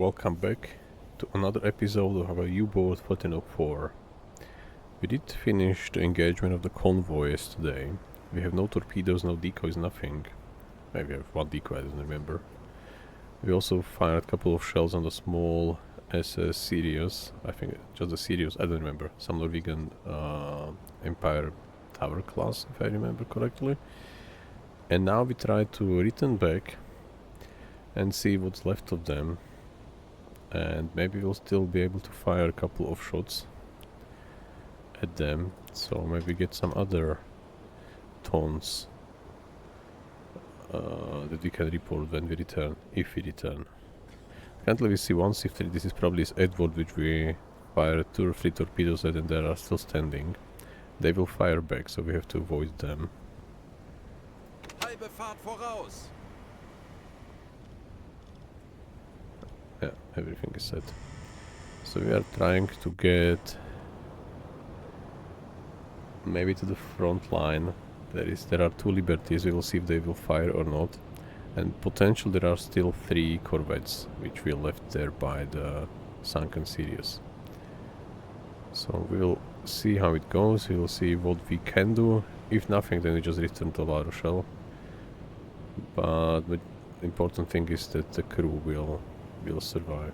welcome back to another episode of our Uboat 1404. We did finish the engagement of the convoy yesterday. We have no torpedoes, no decoys, nothing. Maybe we have one decoy, I don't remember. We also fired a couple of shells on the small SS Sirius. I think just the Sirius, I don't remember. Some Norwegian Empire Tower class, if I remember correctly. And now we try to return back and see what's left of them. And maybe we'll still be able to fire a couple of shots at them. So maybe get some other tons that we can report when we return, if we return. Currently we see 163, this is probably Edward, which we fired 2 or 3 torpedoes at and they are still standing. They will fire back, so we have to avoid them. Halbe Fahrt voraus. Yeah, everything is set. So we are trying to get maybe to the front line. There are 2 Liberties, we will see if they will fire or not. And potentially there are still 3 corvettes which we left there by the sunken Sirius. So we will see how it goes, we will see what we can do. If nothing, then we just return to La Rochelle. But the important thing is that the crew will survive.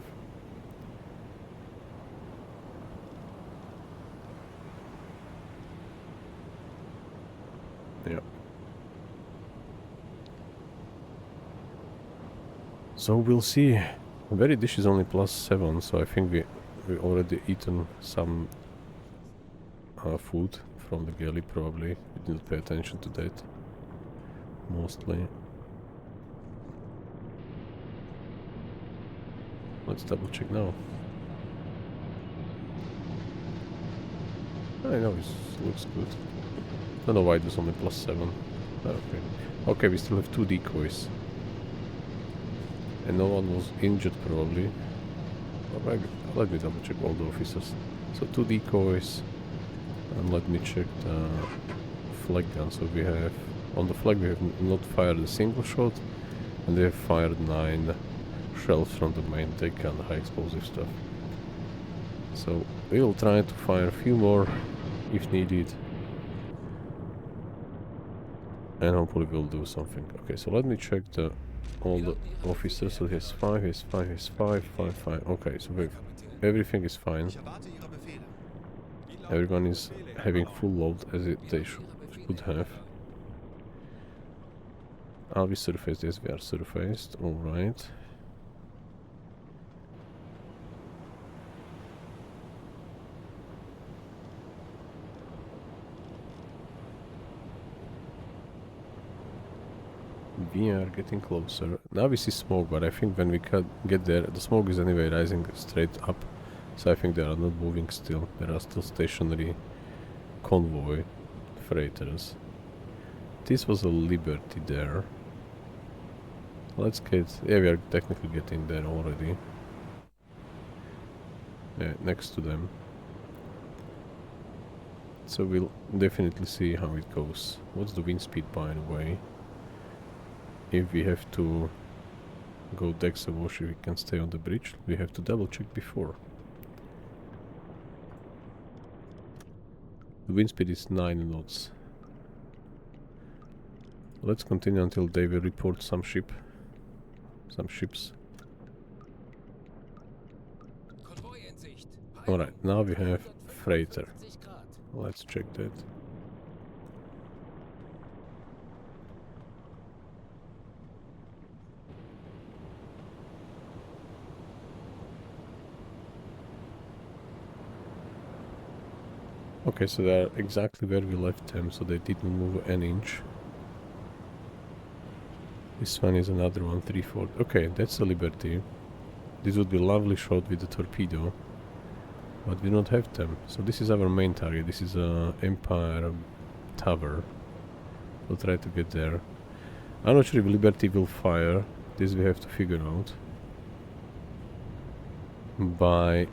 Yeah. So we'll see. Very dish is only +7, so I think we already eaten some food from the galley probably. We didn't pay attention to that. Mostly. Let's double check now. I know it looks good. Don't know why it was only +7. Okay. Okay, we still have 2 decoys. And no one was injured probably. Alright, let me double check all the officers. So 2 decoys. And let me check the flag gun. So we have, on the flag we have not fired a single shot. And they have fired 9 shells from the main deck and high explosive stuff. So we will try to fire a few more if needed. And hopefully we'll do something. Okay, so let me check all the officers. So here's 5, here's 5, here's 5, 5, 5. Okay, so everything is fine. Everyone is having full load as they should have. Are we surfaced? Yes, we are surfaced. Alright. We are getting closer. Now we see smoke, but I think when we get there, the smoke is anyway rising straight up. So I think they are not moving still. There are still stationary convoy freighters. This was a Liberty there. Let's get... yeah, we are technically getting there already. Yeah, next to them. So we'll definitely see how it goes. What's the wind speed, by the way? If we have to go decks awash, we can stay on the bridge. We have to double check before. The wind speed is 9 knots. Let's continue until they will report some ships. Alright, now we have freighter. Let's check that. Okay, so they are exactly where we left them, so they didn't move an inch. This one is another one, 3-4. Okay, that's a Liberty. This would be a lovely shot with the torpedo, but we don't have them. So this is our main target. This is a Empire Tower. We'll try to get there. I'm not sure if Liberty will fire. This we have to figure out by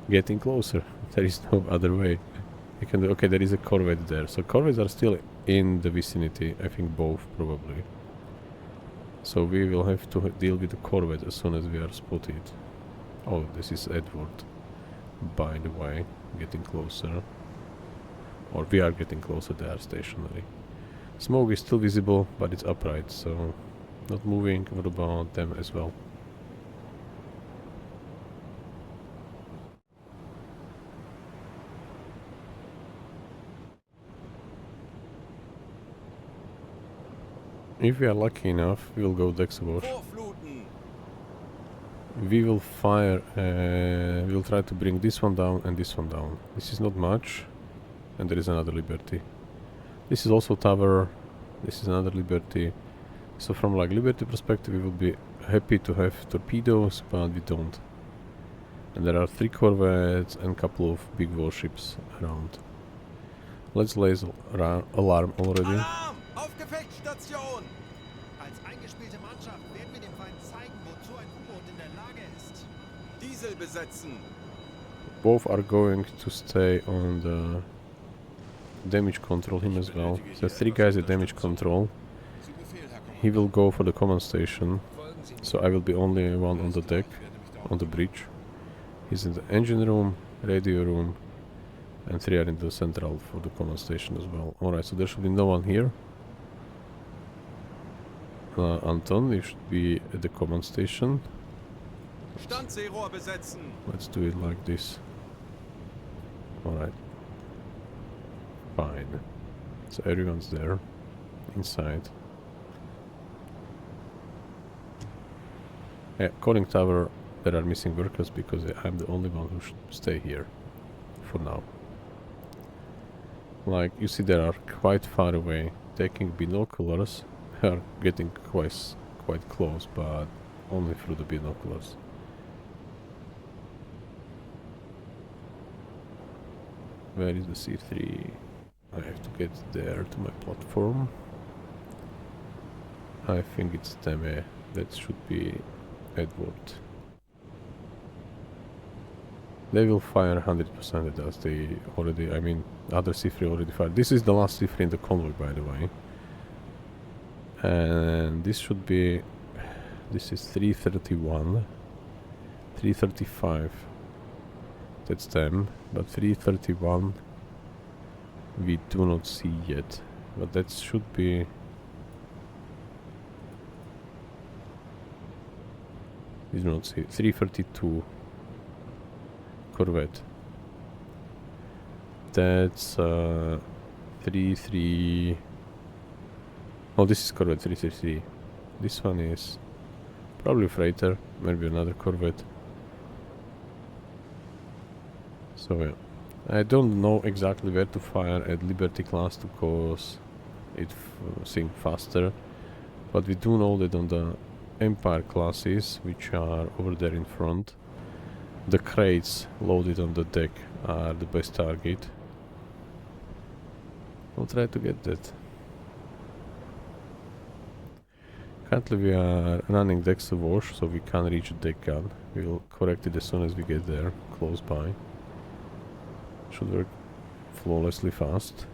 getting closer. There is no other way. We can do... okay, there is a corvette there. So corvettes are still in the vicinity. I think both, probably. So we will have to deal with the corvette as soon as we are spotted. Oh, this is Edward, by the way, getting closer. Or we are getting closer, they are stationary. Smoke is still visible, but it's upright, so not moving. What about them as well? If we are lucky enough, we will go Dexawash. Vorfluten. We will fire, we will try to bring this one down and this one down. This is not much, and there is another Liberty. This is also Tower, this is another Liberty. So from like Liberty perspective, we will be happy to have torpedoes, but we don't. And there are 3 corvettes and a couple of big warships around. Let's raise alarm already. Alarm! Auf Gefechtsstation! Als eingespielte Mannschaft werden wir dem Feind zeigen, wozu ein U-Boot in der Lage ist. Diesel besetzen. Both are going to stay on the damage control, him as well. So 3 guys at damage control. He will go for the command station, so I will be only one on the deck, on the bridge. He's in the engine room, radio room, and 3 are in the central for the command station as well. Alright, so there should be no one here. Anton, you should be at the command station. Standseerohr besetzen. Let's do it like this. Alright. Fine. So everyone's there. Inside. Yeah, calling tower, there are missing workers because I'm the only one who should stay here. For now. Like, you see they are quite far away. Taking binoculars. Are getting quite close, but only through the binoculars. Where is the C3? I have to get there to my platform. I think it's Teme. That should be Edward. They will fire 100% at us. They already, I mean, other C3 already fired. This is the last C3 in the convoy, by the way. And this should be, this is 331, 335, that's them, but 331 we do not see yet, but that should be, we do not see, 332 Corvette, that's 33. Oh, this is Corvette 333. This one is probably freighter, maybe another Corvette. So yeah, I don't know exactly where to fire at Liberty class to cause it sink faster, but we do know that on the Empire classes, which are over there in front, the crates loaded on the deck are the best target. I'll try to get that. Currently we are running decks of wash, so we can't reach the deck gun. We will correct it as soon as we get there, close by. Should work flawlessly fast.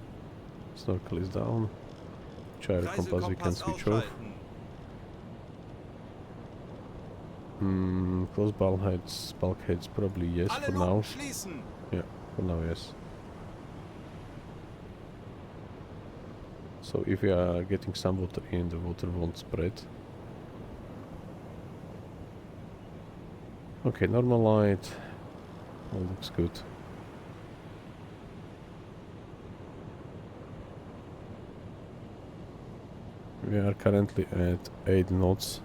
Snorkel is down. Gyro compass we can switch off. Close bulkheads probably yes for now. Yeah, for now yes. So if we are getting some water in, the water won't spread. Okay, normal light. All looks good. We are currently at 8 knots.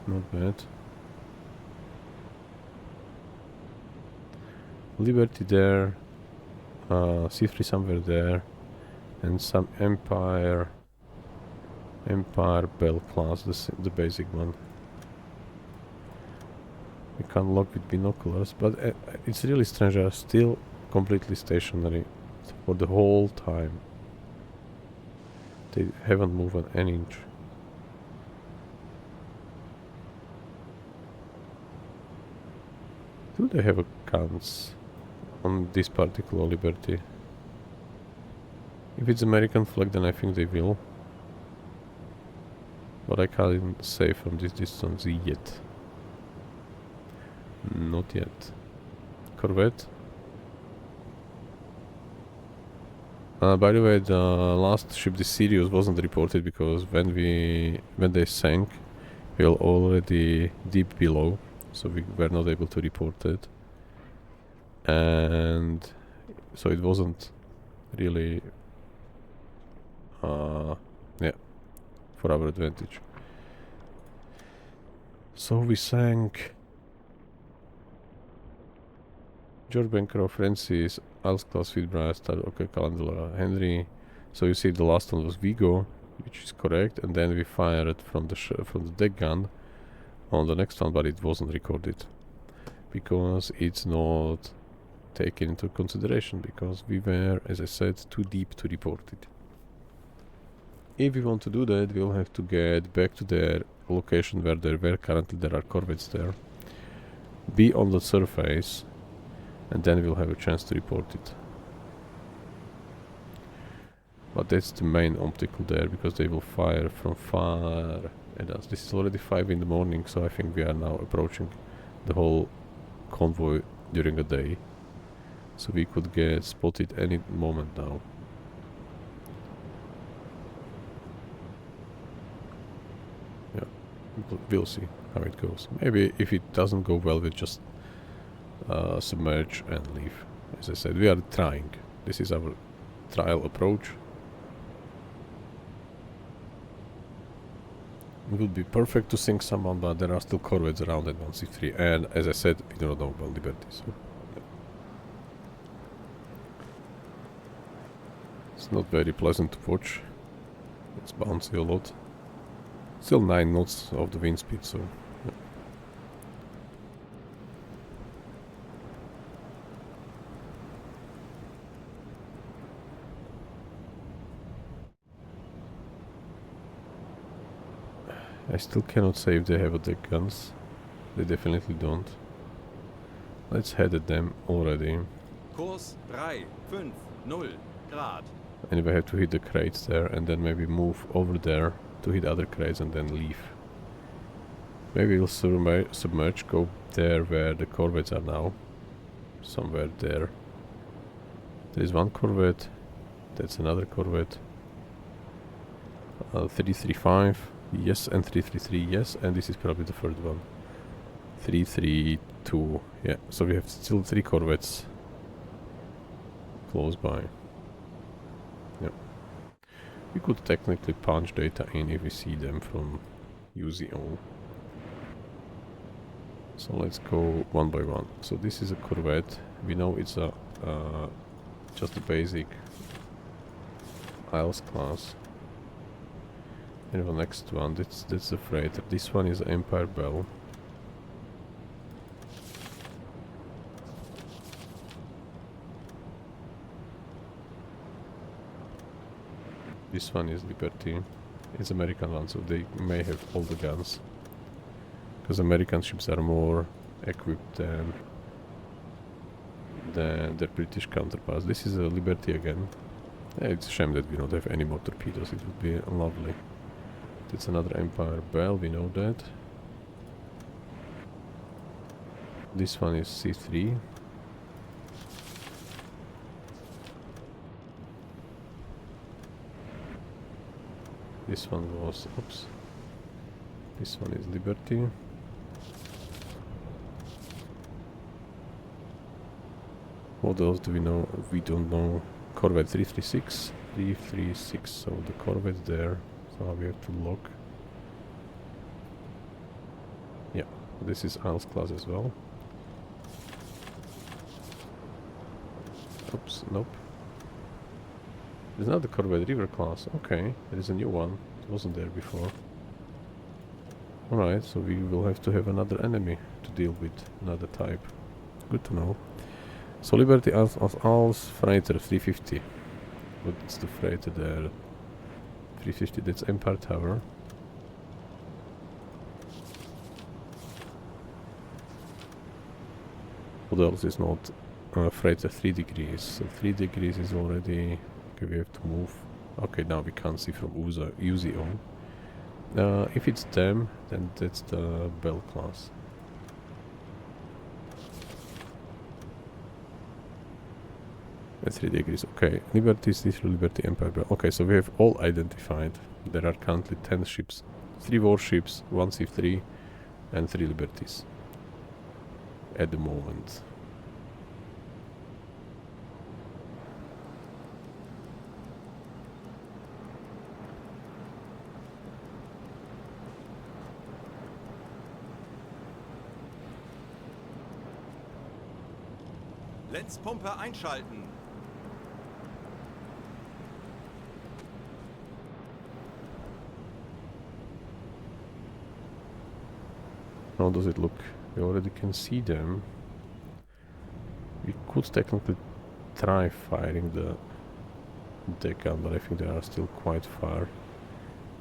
Not bad. Liberty there. C3 somewhere there. And some Empire Bell class, the basic one. We can lock with binoculars, but it's really strange. They are still completely stationary for the whole time. They haven't moved an inch. Do they have guns on this particular Liberty? If it's American flag, then I think they will. But I can't say from this distance yet. Not yet. Corvette. By the way, the last ship, the Sirius, wasn't reported because when they sank, we were already deep below, so we were not able to report it. And so it wasn't really, yeah, for our advantage. So we sank George Bancroft, Francis, Als-class Fitzbrass, okay, Calandula, Henry. So you see the last one was Vigo, which is correct, and then we fired from the deck gun on the next one, but it wasn't recorded because it's not taken into consideration because we were, as I said, too deep to report it. If we want to do that, we'll have to get back to their location where currently there are corvettes there, be on the surface, and then we'll have a chance to report it. But that's the main obstacle there, because they will fire from far at us. This is already 5 in the morning, so I think we are now approaching the whole convoy during the day. So we could get spotted any moment now. Yeah, we'll see how it goes. Maybe if it doesn't go well, we'll just submerge and leave. As I said, we are trying. This is our trial approach. It would be perfect to sink someone, but there are still corvettes around at 163, and as I said, we do not know about Liberty, so yeah. It's not very pleasant to watch. It's bouncy a lot. Still 9 knots of the wind speed, so yeah. I still cannot say if they have attack guns. They definitely don't. Let's head at them already. Kurs 3, 5, 0 Grad. And we have to hit the crates there and then maybe move over there to hit other crates and then leave. Maybe we'll submerge, go there where the corvettes are now. Somewhere there. There is one corvette. That's another corvette. 335. Yes, and 333, yes, and this is probably the third one. 332, yeah, so we have still 3 corvettes close by. Yep. We could technically punch data in if we see them from UZO. So let's go one by one. So this is a corvette. We know it's a just a basic Isles class. And the next one, that's the freighter. This one is Empire Bell. This one is Liberty. It's American one, so they may have all the guns. Because American ships are more equipped than their British counterparts. This is a Liberty again. Yeah, it's a shame that we don't have any more torpedoes. It would be lovely. It's another Empire Bell, we know that. This one is C3. This one was, oops. This one is Liberty. What else do we know? We don't know. Corvette 336. 336, so the Corvette there. So we have to lock. Yeah, this is Isles class as well. Oops, nope. There's another Corvette River class. Okay, there is a new one. It wasn't there before. Alright, so we will have to have another enemy to deal with, another type. Good to know. So Liberty Als Freighter 350. What's the freighter there? 350, that's Empire Tower. What else is not freighter 3 degrees? So 3 degrees is already... Okay, we have to move. Okay, now we can't see from UZO. If it's them, then that's the Bell class. That's 3 degrees. Okay, Liberty, Citro, Liberty, Empire, Bell. Okay, so we have all identified. There are currently 10 ships. 3 warships, 1 C3, and 3 Liberties. At the moment. Lenzpumpe einschalten. How does it look? We already can see them. We could technically try firing the deck gun, but I think they are still quite far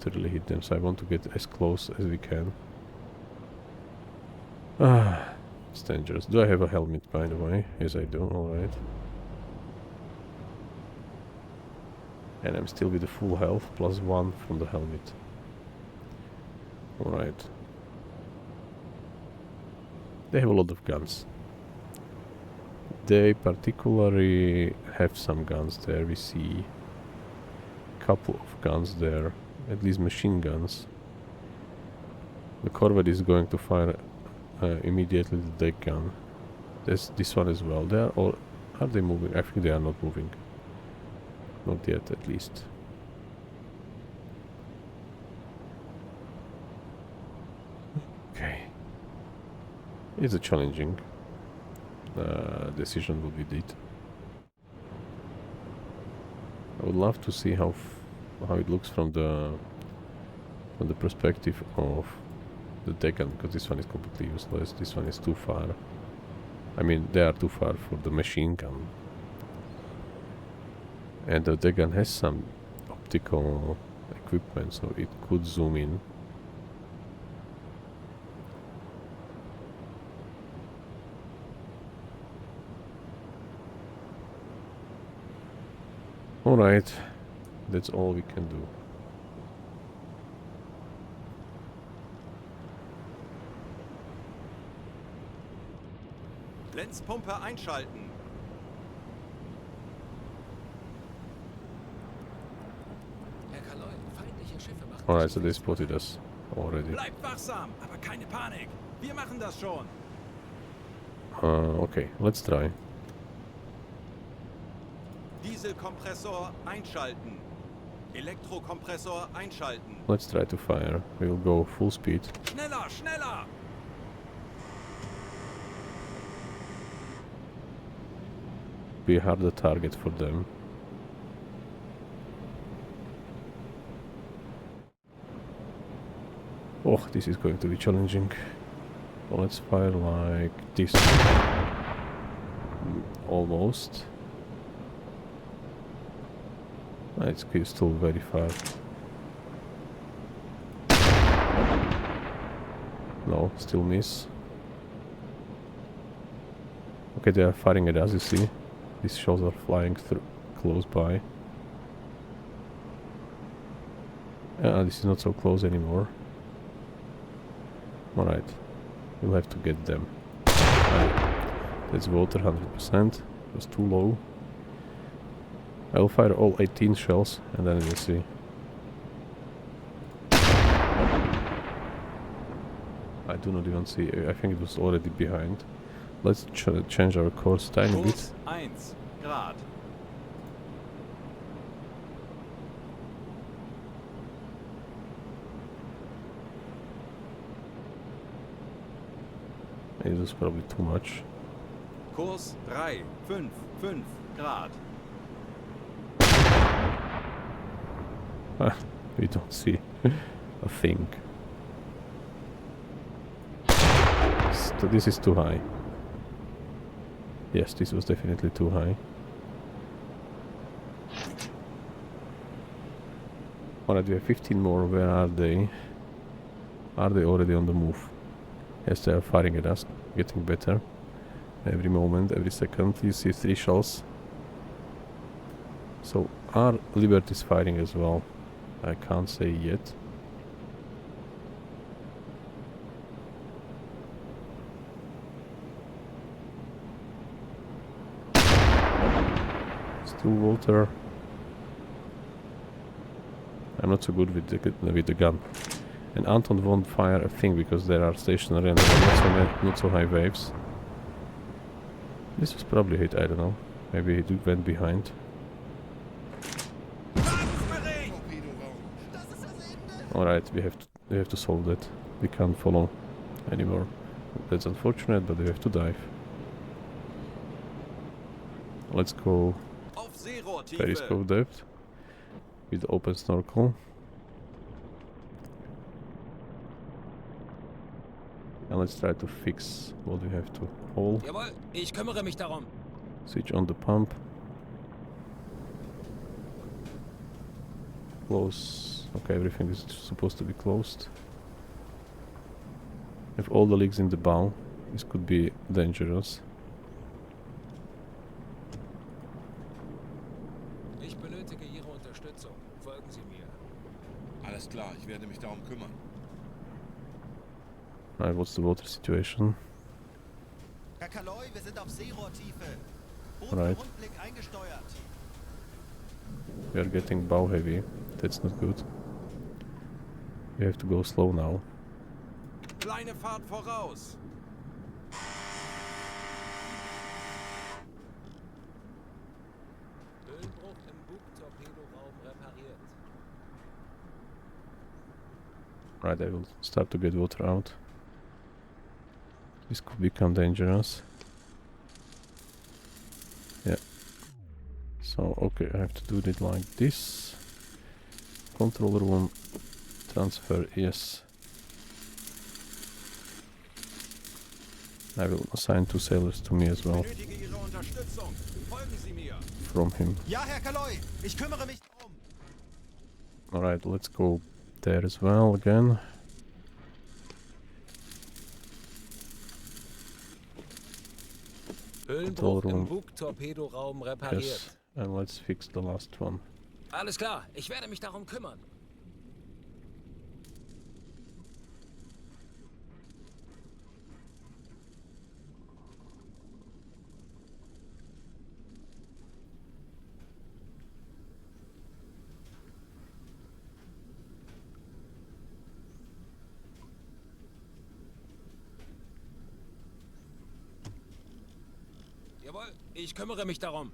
to really hit them, so I want to get as close as we can. Ah, it's dangerous. Do I have a helmet, by the way? Yes, I do. Alright. And I'm still with the full health, plus 1 from the helmet. Alright. They have a lot of guns. They particularly have some guns there. We see a couple of guns there, at least machine guns. The corvette is going to fire immediately the deck gun. There's this one as well. They are all... Are they moving? I think they are not moving. Not yet, at least. Okay. It's a challenging decision what we did. I would love to see how it looks from the perspective of the deck gun, because this one is completely useless. This one is too far. I mean, they are too far for the machine gun. And the deck gun has some optical equipment, so it could zoom in. Alright, that's all we can do. Lenzpumpe einschalten. Alright, so they spotted us already. Bleibt wachsam, aber keine Panik. Wir machen das schon. Okay, let's try. Dieselkompressor einschalten. Elektrokompressor einschalten. Let's try to fire. We'll go full speed. Schneller, schneller! Be a harder target for them. Oh, this is going to be challenging. Well, let's fire like this. Almost. It's still very far. No, still miss. Okay, they are firing at us, you see. These shells are flying through close by. This is not so close anymore. Alright, we'll have to get them. That's water 100%. It was too low. I'll fire all 18 shells and then we'll see. I do not even see. I think it was already behind. Let's change our course tiny bit. Kurs 1 Grad. It was probably too much. Kurs 3, 5 Grad. We don't see a thing. So this is too high. Yes, this was definitely too high. Alright, we have 15 more. Where are they? Are they already on the move? Yes, they are firing at us. Getting better. Every moment, every second. You see 3 shells. So, are Liberties firing as well? I can't say yet. Still water. I'm not so good with the gun. And Anton won't fire a thing because they are stationary and there are not so high waves. This was probably hit, I don't know. Maybe he went behind. Alright, we have to solve that. We can't follow anymore. That's unfortunate, but we have to dive. Let's go Auf Seerohrtiefe. periscope depth with open snorkel. And let's try to fix what we have to hold. Jawohl, ich kümmere mich darum. Switch on the pump. Close. Okay, everything is supposed to be closed. Have all the leaks in the bow. This could be dangerous. Ich benötige Ihre Unterstützung. Folgen Sie mir. Alles klar, ich werde mich darum kümmern. Right, what's the water situation? Herr Kaloy, wir sind auf Seerohrtiefe. Boot Right. für Rundblick eingesteuert. We are getting bow heavy. That's not good. We have to go slow now. Kleine Fahrt voraus. Höhenbruch im Bug-Torpedoraum repariert. Right, I will start to get water out. This could become dangerous. Yeah. So, okay, I have to do it like this. Control room. Transfer, yes. I will assign 2 sailors to me as well, Benötige Ihre Unterstützung. Folgen Sie mir. from him. Ja, Herr Kaloy, ich kümmere mich darum. Alright, let's go there as well again. Höhenbruch Room. im Bug-Torpedoraum repariert. Yes, and let's fix the last one. Alles klar, ich werde mich darum kümmern. Jawohl, ich kümmere mich darum.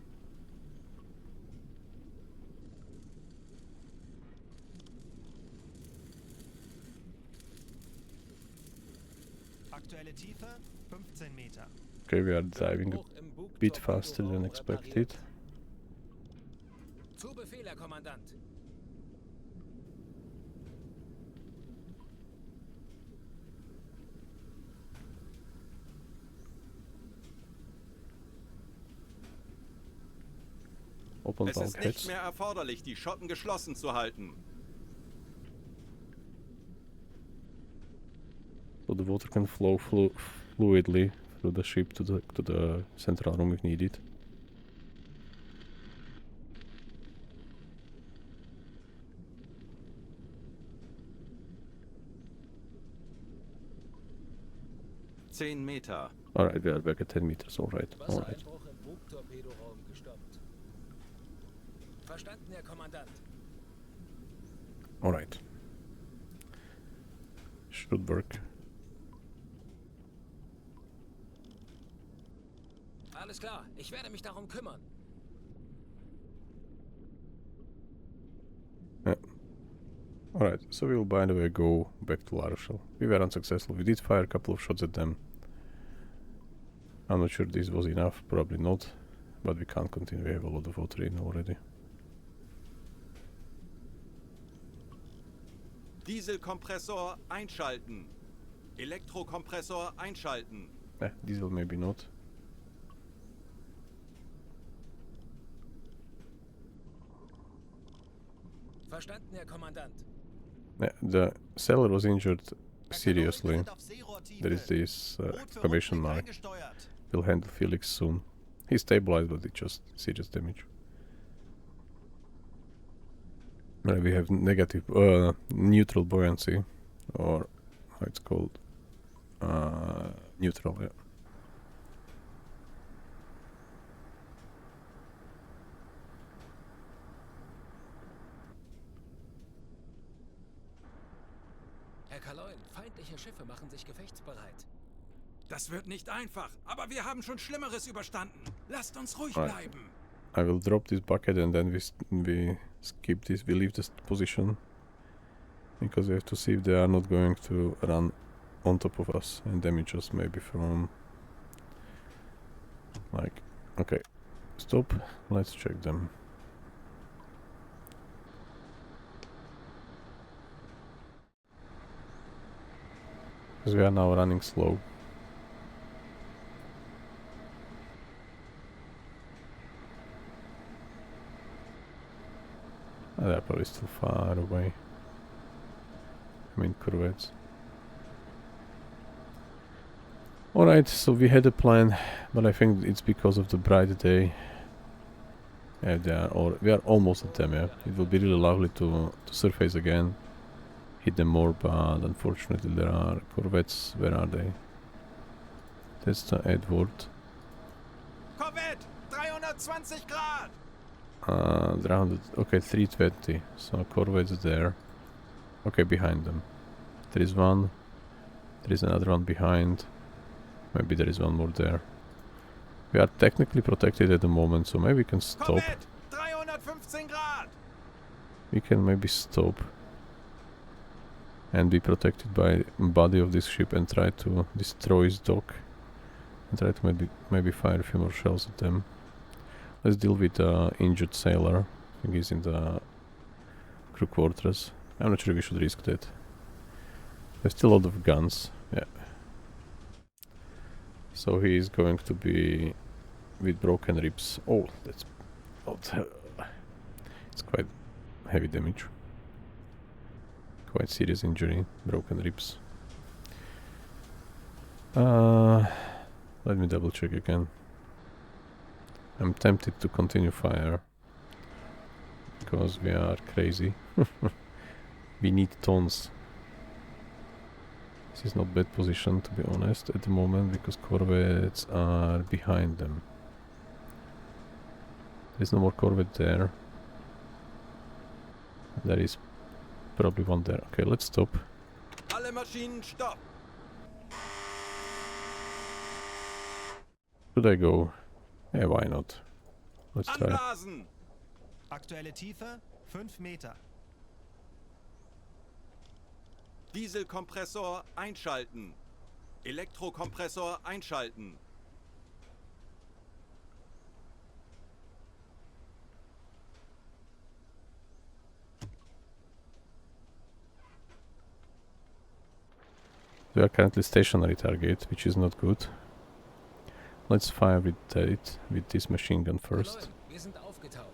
Aktuelle Tiefe 15 Meter. Okay, we are diving a Höhenbruch im bit faster than Bug-Torpedoraum expected. repariert. Zu Befehl, Herr Kommandant. Open Es ist nicht bulkheads. mehr erforderlich, die Schotten geschlossen zu halten. So the water can flow fluidly through the ship to the central room if needed. Zehn Meter. Alright, we are back at 10 meters, alright. Alright. Wassereinbruch im Bug-Torpedoraum gestoppt. Verstanden, Herr Kommandant. Alright. Should work. Alles klar, ich werde mich darum kümmern. Alright, so we'll by the way go back to La Rochelle. We were unsuccessful. We did fire a couple of shots at them. I'm not sure this was enough, probably not. But we can't continue, we have a lot of water in already. Dieselkompressor einschalten. Elektrokompressor einschalten. Diesel maybe not. Verstanden, Herr Kommandant. The sailor was injured Herr Kaloy, wir seriously. sind auf Seerohrtiefe. There is this Boot für exclamation Rundblick mark. eingesteuert. We'll handle Felix soon. He's stabilized, but it's just serious damage. We have negative, neutral buoyancy, or how it's called, neutral. Yeah. sich gefechtsbereit. Das wird nicht einfach, aber wir haben schon Schlimmeres überstanden. Lasst uns ruhig Right. bleiben. I will drop this bucket and then we skip this, we leave this position. Because we have to see if they are not going to run on top of us and damage us maybe from... Like, okay, stop, let's check them. Because we are now running slow. They're probably still far away. I mean, corvettes. Alright, so we had a plan, but I think it's because of the bright day. Yeah, we are almost at them, yeah. It will be really lovely to surface again, hit them more, but unfortunately there are corvettes. Where are they? That's the Edward. Korvette, 320 Grad! 300, okay, 320, so corvettes there. Okay, behind them. There is one, there is another one behind. Maybe there is one more there. We are technically protected at the moment, so maybe we can stop. Korvette, 315 Grad! We can maybe stop and be protected by body of this ship and try to destroy his dock and try to maybe fire a few more shells at them. Let's deal with the injured sailor. I think he's in the crew quarters. I'm not sure we should risk that. There's still a lot of guns. Yeah. So he is going to be with broken ribs. Oh, that's not... it's quite heavy damage. Quite serious injury. Broken ribs. Let me double check again. I'm tempted to continue fire. Because we are crazy. We need tons. This is not bad position, to be honest, at the moment, because corvettes are behind them. There's no more corvette there. There is probably one there. Okay, let's stop. Alle Maschinen stopp! Should I go? Yeah, why not? Let's try. Anblasen! Aktuelle Tiefe 5 Meter. Dieselkompressor einschalten. Elektrokompressor einschalten. We are currently stationary target, which is not good. Let's fire with this machine gun first. Leute, wir sind aufgetaucht.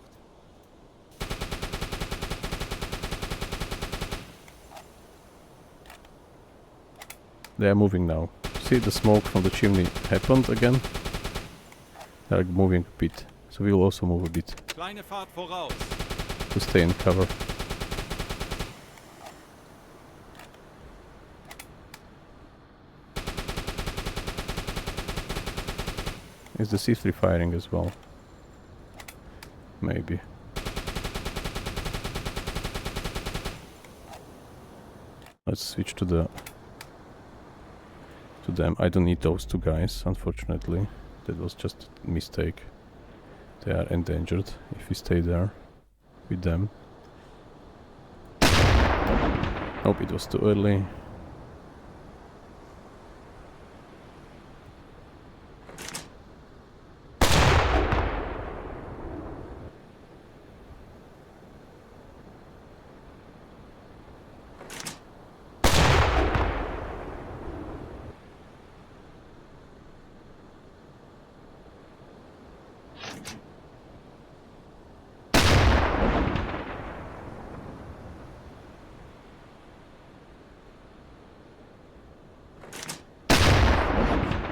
They are moving now. See, the smoke from the chimney happened again. They are moving a bit, so we will also move a bit Kleine Fahrt voraus. to stay in cover. Is the C3 firing as well? Maybe. Let's switch to them. I don't need those two guys, unfortunately. That was just a mistake. They are endangered if we stay there with them. Nope, it was too early.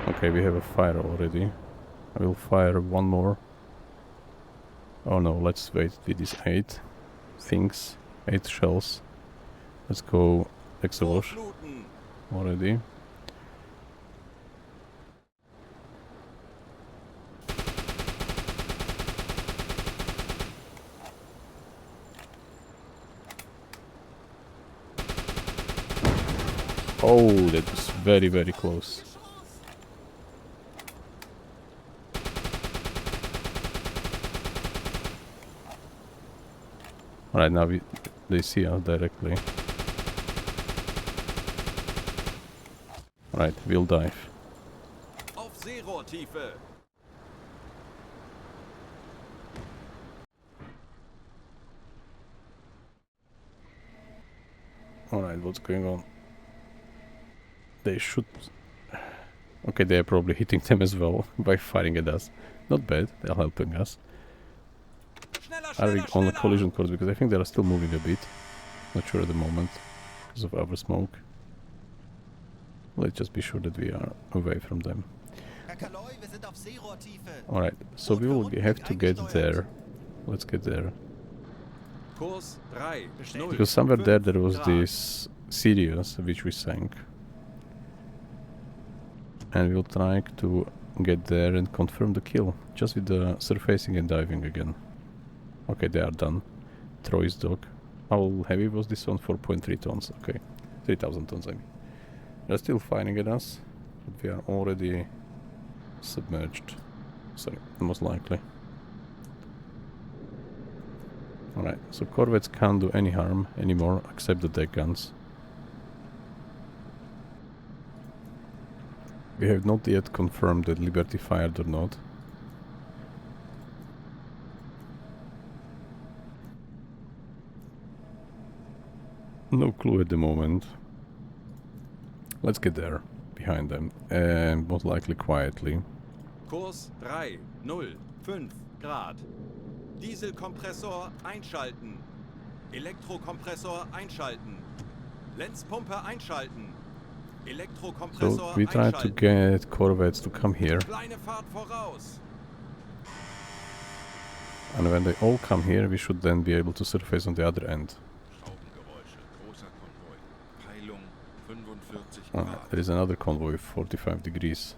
Okay, we have a fire already. I will fire one more. Oh no, let's wait with these 8 things, 8 shells. Let's go exhaust Vorfluten. already. Oh, that was very, very close. Alright, now they see us directly. Alright, we'll dive. Auf Seerohrtiefe. Alright, what's going on? They should... Okay, they are probably hitting them as well by firing at us. Not bad, they're helping us. Schneller, Are we schneller, on the schneller. collision course? Because I think they are still moving a bit. Not sure at the moment, because of our smoke. Let's just be sure that we are away from them. Herr Kaloi, wir sind auf Seerohrtiefe. Alright, so we will have to get there. Let's get there. Kurs 3, 0, Because somewhere 5 there was Grad. this Sirius which we sank. And we'll try to get there and confirm the kill. Just with the surfacing and diving again. Okay, they are done. Troy's dog. How heavy was this one? 4.3 tons. Okay. 3,000 tons, I mean. They're still firing at us. But we are already submerged. Sorry, most likely. Alright, so corvettes can't do any harm anymore except the deck guns. We have not yet confirmed that Liberty fired or not. No clue at the moment. Let's get there, behind them, and most likely quietly. Kurs 3, 0, 5 Grad. Dieselkompressor einschalten. Elektrokompressor einschalten. Lenzpumpe einschalten. So Elektrokompressor we try to einschalten. get corvettes to come here, Kleine Fahrt voraus. and when they all come here we should then be able to surface on the other end. Schraubengeräusche. Großer Konvoi. Peilung 45 Grad. There is another convoy of 45 degrees.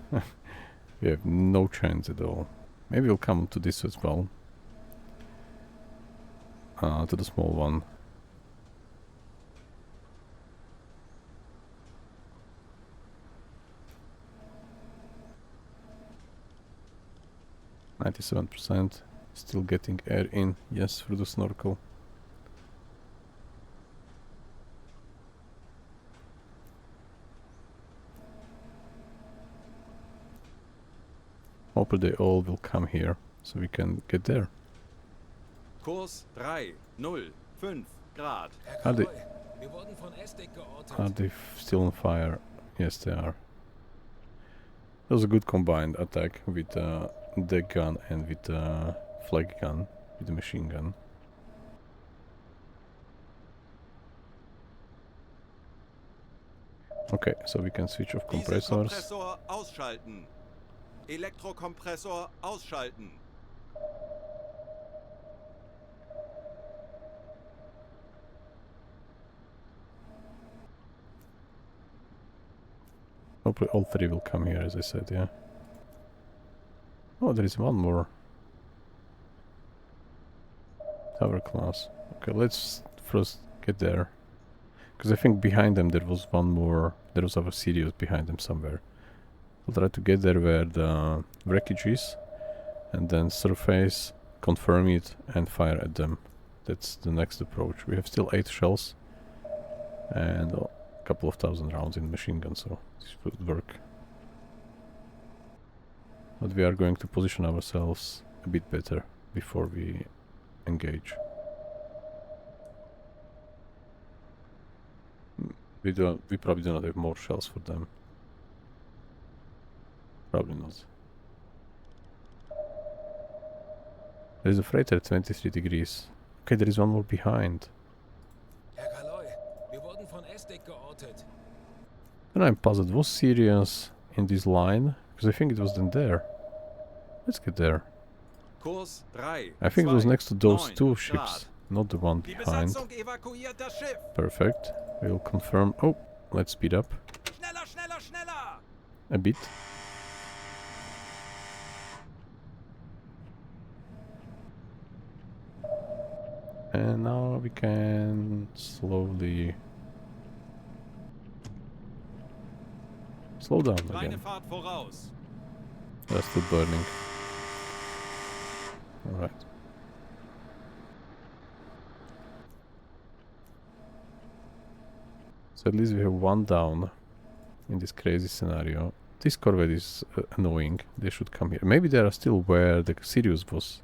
We have no chance at all. Maybe we'll come to this as well. To the small one. %, still getting air in, yes, through the snorkel. Hopefully they all will come here, so we can get there. Kurs 3, 0, 5 Grad. Herr Are they- Kaloi, wir wurden von SDIC geortet. Are they still on fire? Yes, they are. That was a good combined attack with the gun and with the flag gun, with the machine gun. Okay, so we can switch off compressors. Dieselkompressor ausschalten. Elektrokompressor ausschalten. Hopefully all three will come here, as I said, yeah. Oh, there is one more. Tower class. Okay, let's first get there. Because I think behind them there was one more... There was our Sirius behind them somewhere. We'll try to get there where the wreckage is. And then surface, confirm it, and fire at them. That's the next approach. We have still 8 shells. And a couple of thousand rounds in machine gun, so this would work. But we are going to position ourselves a bit better before we engage. We probably do not have more shells for them. Probably not. There is a freighter at 23 degrees. Okay, there is one more behind. Herr Kaloi, wir wurden von SDIC geortet. And I'm puzzled. Was Sirius in this line? Because I think it was then there. Let's get there. Kurs 3, I think it was 2, next to those 9 two Grad. ships, not the one Die behind. Besatzung evakuiert das Schiff. Perfect. We'll confirm. Oh, let's speed up Schneller, schneller, schneller. a bit. And now we can slowly slow down Reine again. Fahrt voraus. They're still burning. Alright. So at least we have one down in this crazy scenario. This corvette is annoying. They should come here. Maybe they are still where the Sirius was.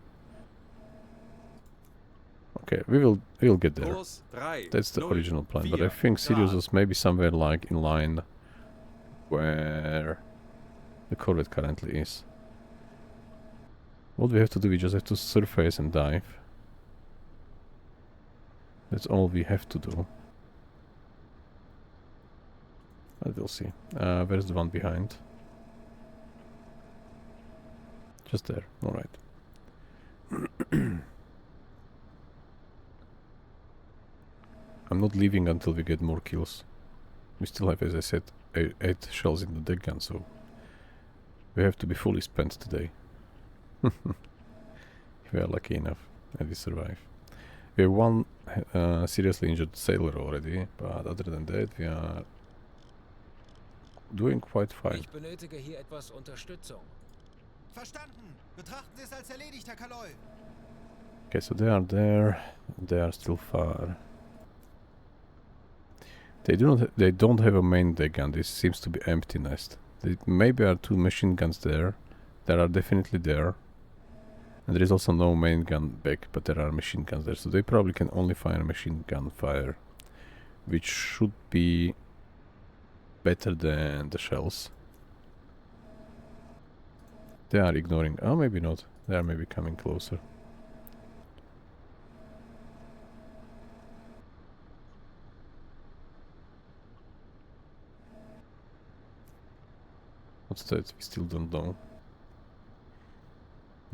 Okay, we'll get there. Kurs 3, That's the 0, original plan. But I 4 think Sirius Grad. was maybe somewhere like in line where the corvette currently is. What we have to do, we just have to surface and dive. That's all we have to do. But we'll see. Where's the one behind? Just there. Alright. I'm not leaving until we get more kills. We still have, as I said, 8 shells in the deck gun, so we have to be fully spent today. If we are lucky enough and we survive. We have one seriously injured sailor already, but other than that we are doing quite fine. Ich benötige hier etwas Unterstützung. Verstanden. Betrachten Sie es als erledigt, Herr Kaloy. Okay, so they are there. They are still far. They don't have a main deck gun. This seems to be empty nest. There maybe are 2 machine guns there. There are definitely there. And there is also no main gun back, but there are machine guns there. So they probably can only fire machine gun fire, which should be better than the shells. They are ignoring. Oh, maybe not. They are maybe coming closer. What's that? We still don't know.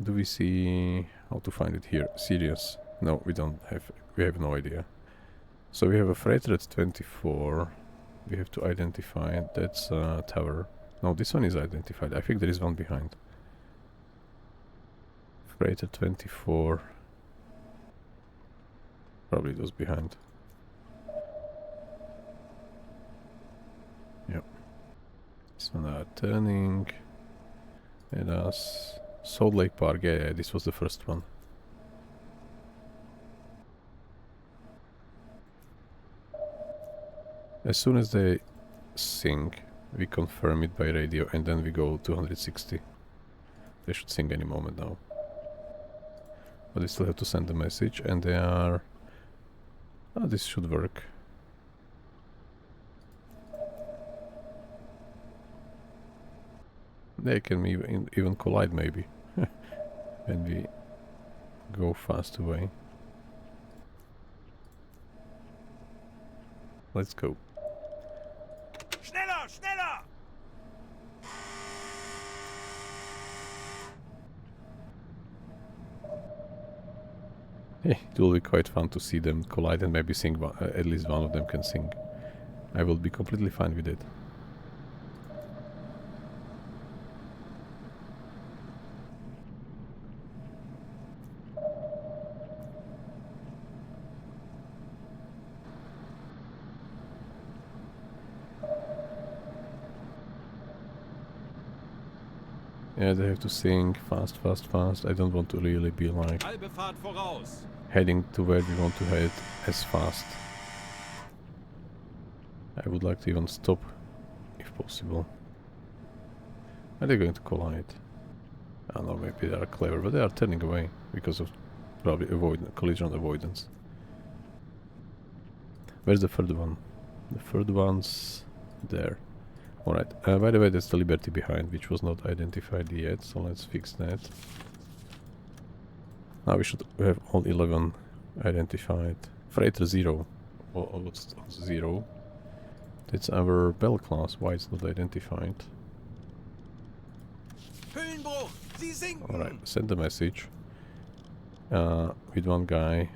Do we see how to find it here? Sirius? No, we don't have. We have no idea. So we have a freighter at 24. We have to identify. That's a tower. No, this one is identified. I think there is one behind. Freighter 24. Probably it was behind. Yep. So now turning at us. Salt Lake Park, yeah, this was the first one. As soon as they sing, we confirm it by radio and then we go 260. They should sing any moment now. But we still have to send a message and they are... Oh, this should work. They can even collide maybe. When we go fast away. Let's go. Schneller, schneller! It will be quite fun to see them collide and maybe sing. At least one of them can sing. I will be completely fine with it. Yeah, they have to sing fast, fast, fast. I don't want to really be like Halbe Fahrt voraus. heading to where we want to head as fast. I would like to even stop if possible. Are they going to collide? I don't know, maybe they are clever, but they are turning away because of probably collision avoidance. Where's the third one? The third one's there. Alright, by the way, that's the Liberty behind, which was not identified yet, so let's fix that. Now we should have all 11 identified. Freighter 0. What's 0? That's our Bell class, why it's not identified. Hüllenbruch! Sie sinken! Alright, send a message. With one guy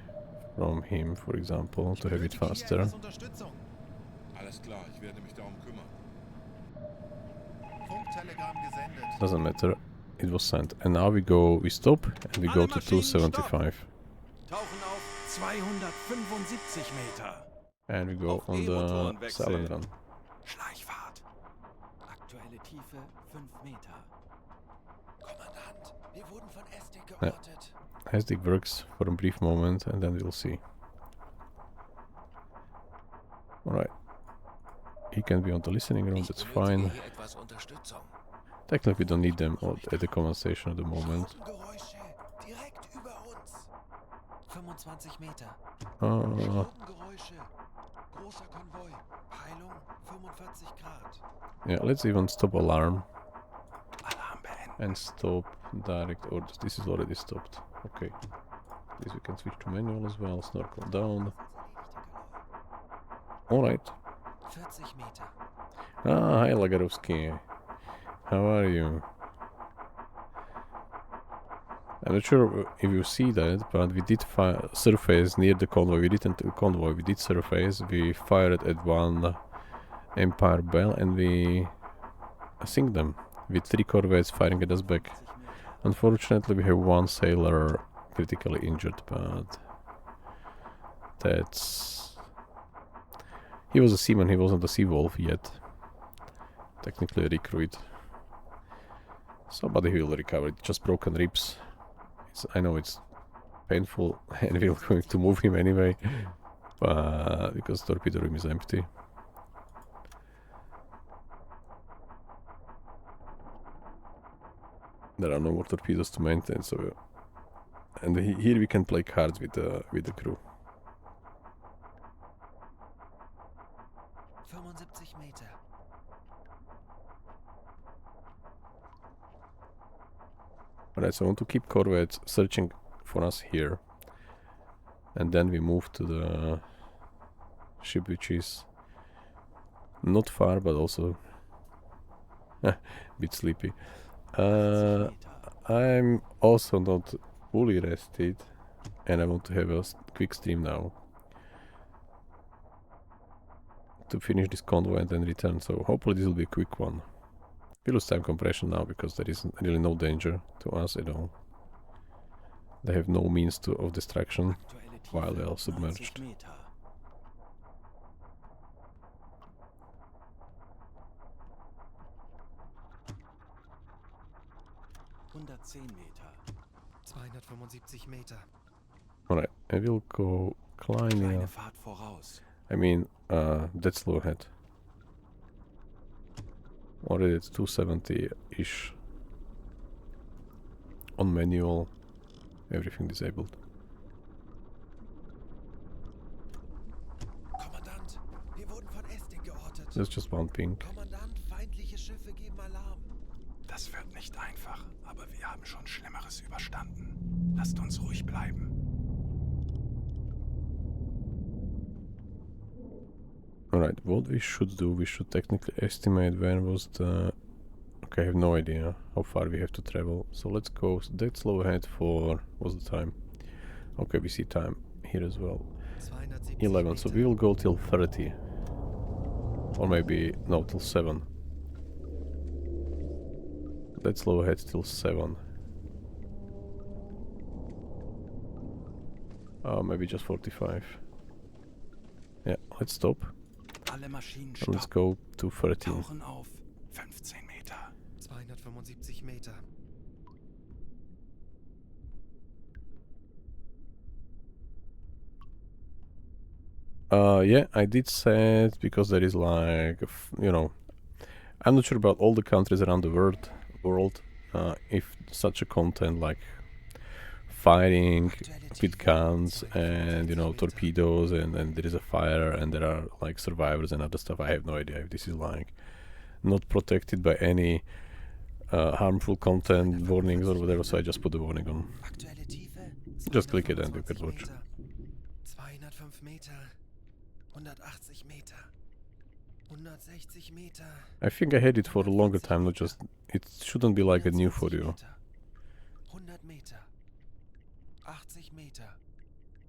from him, for example, to have it Benötige hier faster. etwas Unterstützung. Alles klar, ich werde mich darum kümmern. Funktelegramm gesendet. Doesn't matter. It was sent. And now we stop and we go to 275. Tauchen auf 275 Meter. And we go Auf on E-Motoren the wechseln. silent run. Schleichfahrt. Aktuelle Aktuelle Tiefe 5 Meter. Kommandant, wir wurden von SD Ja. geortet. Hasdick works for a brief moment and then we'll see. Alright. He can be on the listening room, Ich that's benötige fine. hier etwas Unterstützung. Technically we don't need them at the command station at the moment. Schrottengeräusche direkt über uns. 25 Meter. Schrottengeräusche. Großer Konvoi. Peilung 45 Grad. Yeah, let's even stop alarm Alarm beenden. and stop direct orders. This is already stopped. Okay. This we can switch to manual as well. Snorkel down. Alright. 40 Meter. Ah, hi Lagarovsky. How are you? I'm not sure if you see that, but we did surface near the convoy. We didn't convoy, we did surface. We fired at one Empire Bell and we sink them with 3 corvettes firing at us back. Unfortunately, we have one sailor critically injured, but that's... He was a seaman, he wasn't a sea wolf yet. Technically a recruit. Somebody will recover it, just broken ribs. I know it's painful and we're going to move him anyway, because torpedo room is empty. There are no more torpedoes to maintain, so and here we can play cards with the crew. 75 Meter. Alright, so I want to keep corvettes searching for us here. And then we move to the ship which is not far but also a bit sleepy. I'm also not fully rested and I want to have a quick stream now to finish this convoy and then return, so hopefully this will be a quick one. We lose time compression now because there is really no danger to us at all. They have no means of distraction while they are submerged. 110 Meter. 275 Meter. Alright, I will go climb. Kleine Fahrt voraus. I mean, dead slow ahead. Already it's 270-ish. On manual, everything disabled. Kommandant, wir wurden von SD geortet. There's just one ping. Kommandant, feindliche Schiffe geben Alarm. Das wird nicht einfach, aber wir haben schon Schlimmeres überstanden. Lasst uns ruhig bleiben. Alright, what we should do, we should technically estimate where was the... Okay, I have no idea how far we have to travel. So let's go dead slow ahead for... What's the time? Okay, we see time here as well. 11, so we will go till 30. Or maybe, no, till 7. Dead slow ahead till 7. Maybe just 45. Yeah, let's stop. Alle Maschinen And let's stoppen. go to 13. Tauchen auf. 15 Meter. 275 Meter. Yeah, I did set because there is like, you know, I'm not sure about all the countries around the world, if such a content like fighting with guns and, you know, torpedoes and there is a fire and there are like survivors and other stuff. I have no idea if this is like not protected by any harmful content warnings or whatever, so I just put the warning on. Aktuelle Tiefe. Just click it and you can watch. 205 Meter. 180 Meter. 160 Meter. I think I had it for a longer time, not just... It shouldn't be like a new for you. 100 Meter. 80 Meter.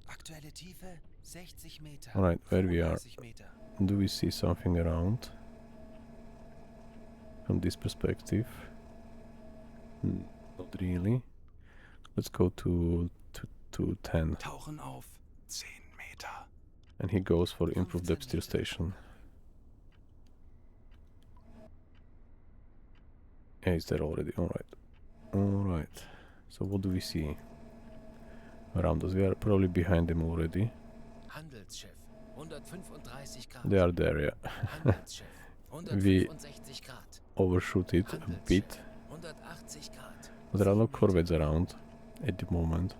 Aktuelle Tiefe 60 Meter. Alright, where we are. 35 Meter. Do we see something around? From this perspective? Not really. Let's go to 10. Tauchen auf. 10 Meter. And he goes for improved depth steer station. Yeah, it's there already. Alright. Alright. So what do we see around us? We are probably behind them already. Handelsschiff, 135 Grad. They are there, yeah. Handelsschiff, We 165 Grad. overshoot it a Handelsschiff, bit. 180 Grad. But there are no corvettes around at the moment.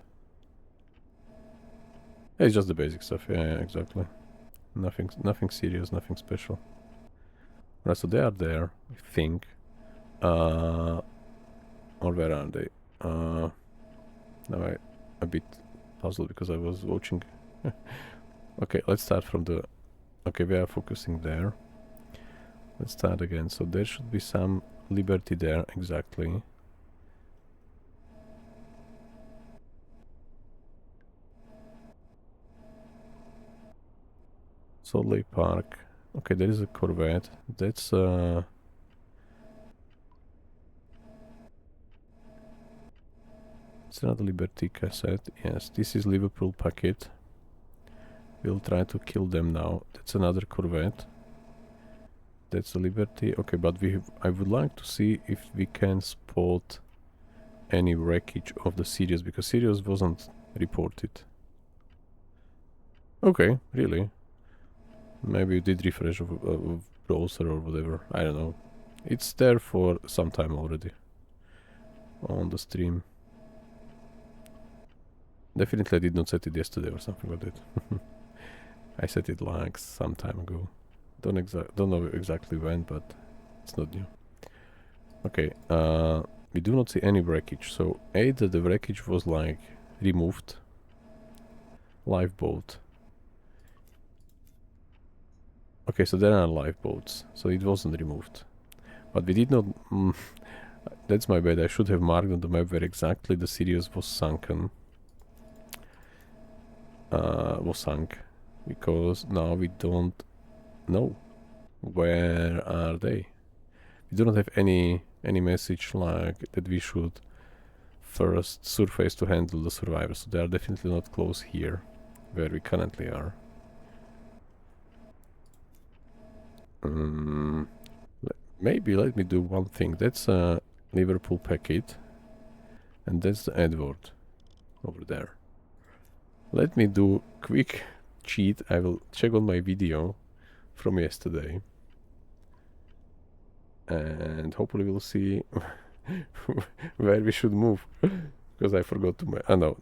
It's just the basic stuff, yeah, exactly. Nothing serious, nothing special. Right, so they are there, I think. Or where are they? Now I'm a bit puzzled because I was watching. Okay, let's start from the... Okay, we are focusing there. Let's start again. So there should be some Liberty there, exactly. Salt Lake Park. Okay, there is a corvette. That's it's another Liberty cassette. Yes, this is Liverpool packet. We'll try to kill them now. That's another corvette. That's the Liberty. Okay, but I would like to see if we can spot any wreckage of the Sirius, because Sirius wasn't reported. Okay, really? Maybe you did refresh of browser or whatever. I don't know. It's there for some time already on the stream. Definitely I did not set it yesterday or something like that. I set it like some time ago. Don't know exactly when, but it's not new. Okay, we do not see any wreckage. So either the wreckage was like removed. Lifeboat. Okay, so there are lifeboats, so it wasn't removed. But we did not... that's my bad, I should have marked on the map where exactly the Sirius was sunken. Was sunk. Because now we don't know where are they. We do not have any message like that we should first surface to handle the survivors. So they are definitely not close here, where we currently are. Maybe let me do one thing. That's a Liverpool packet, and that's the Edward over there. Let me do quick cheat. I will check on my video from yesterday, and hopefully we'll see where we should move. Because I forgot to no.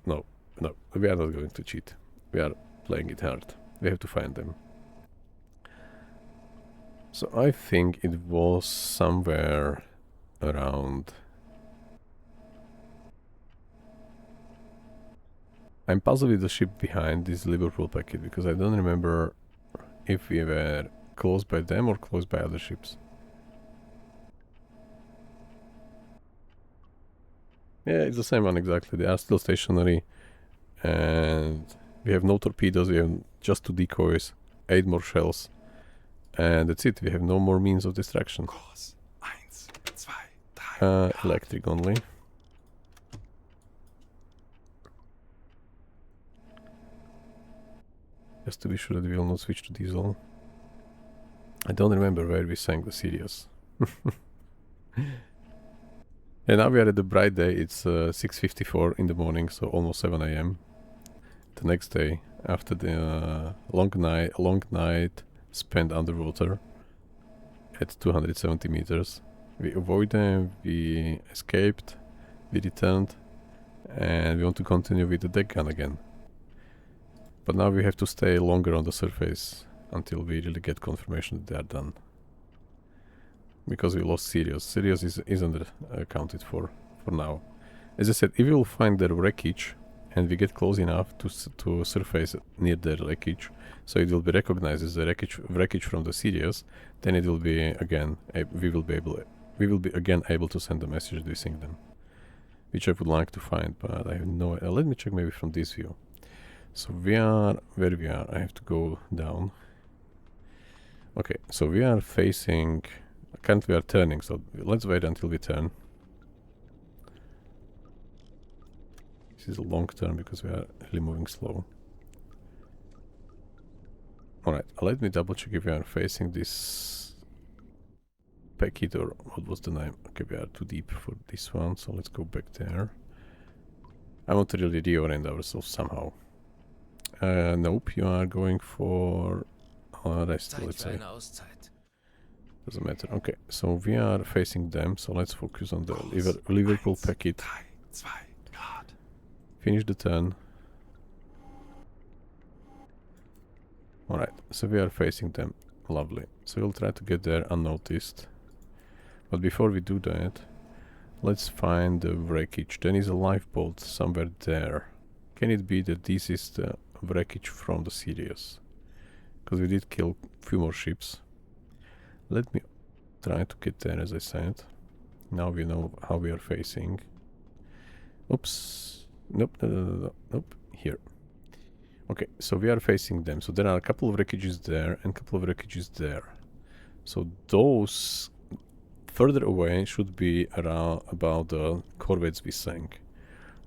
No. We are not going to cheat. We are playing it hard. We have to find them. So I think it was somewhere around... I'm puzzled with the ship behind this Liverpool packet, because I don't remember if we were close by them or close by other ships. Yeah, it's the same one exactly. They are still stationary, and we have no torpedoes, we have just 2 decoys, 8 more shells. And that's it, we have no more means of distraction. Kurs 1, 2, 3. Electric only. Just to be sure that we will not switch to diesel. I don't remember where we sank the Sirius. And now we are at the bright day, it's 6:54 in the morning, so almost 7 AM. The next day, after the long night spent underwater at 270 meters. We avoided them, we escaped, we returned, and we want to continue with the deck gun again. But now we have to stay longer on the surface until we really get confirmation that they are done. Because we lost Sirius. Sirius isn't accounted for now. As I said, if we will find their wreckage and we get close enough to surface near their wreckage, so it will be recognized as the wreckage from the Sirius, then it will be again we will be again able to send a message dissing them, which I would like to find, but I have no. Let me check maybe from this view. So we are where we are. I have to go down. Okay, so we are facing. Currently we are turning, so let's wait until we turn. This is a long turn because we are really moving slow. Alright, let me double check if we are facing this pack it, or what was the name? Okay, we are too deep for this one, so let's go back there. I want to really reorient ourselves somehow. Nope, you are going for rest, Zeit let's für say. eine Auszeit. Doesn't matter. Okay, so we are facing them, so let's focus on the Kurs Liverpool 1, packet. 3, 2 Grad. Finish the turn. Alright, so we are facing them. Lovely. So we'll try to get there unnoticed. But before we do that, let's find the wreckage. There is a lifeboat somewhere there. Can it be that this is the wreckage from the Sirius? Because we did kill a few more ships. Let me try to get there, as I said. Now we know how we are facing. Oops. Nope, nope. Here. Okay, so we are facing them. So there are a couple of wreckages there and a couple of wreckages there. So those further away should be around about the corvettes we sank.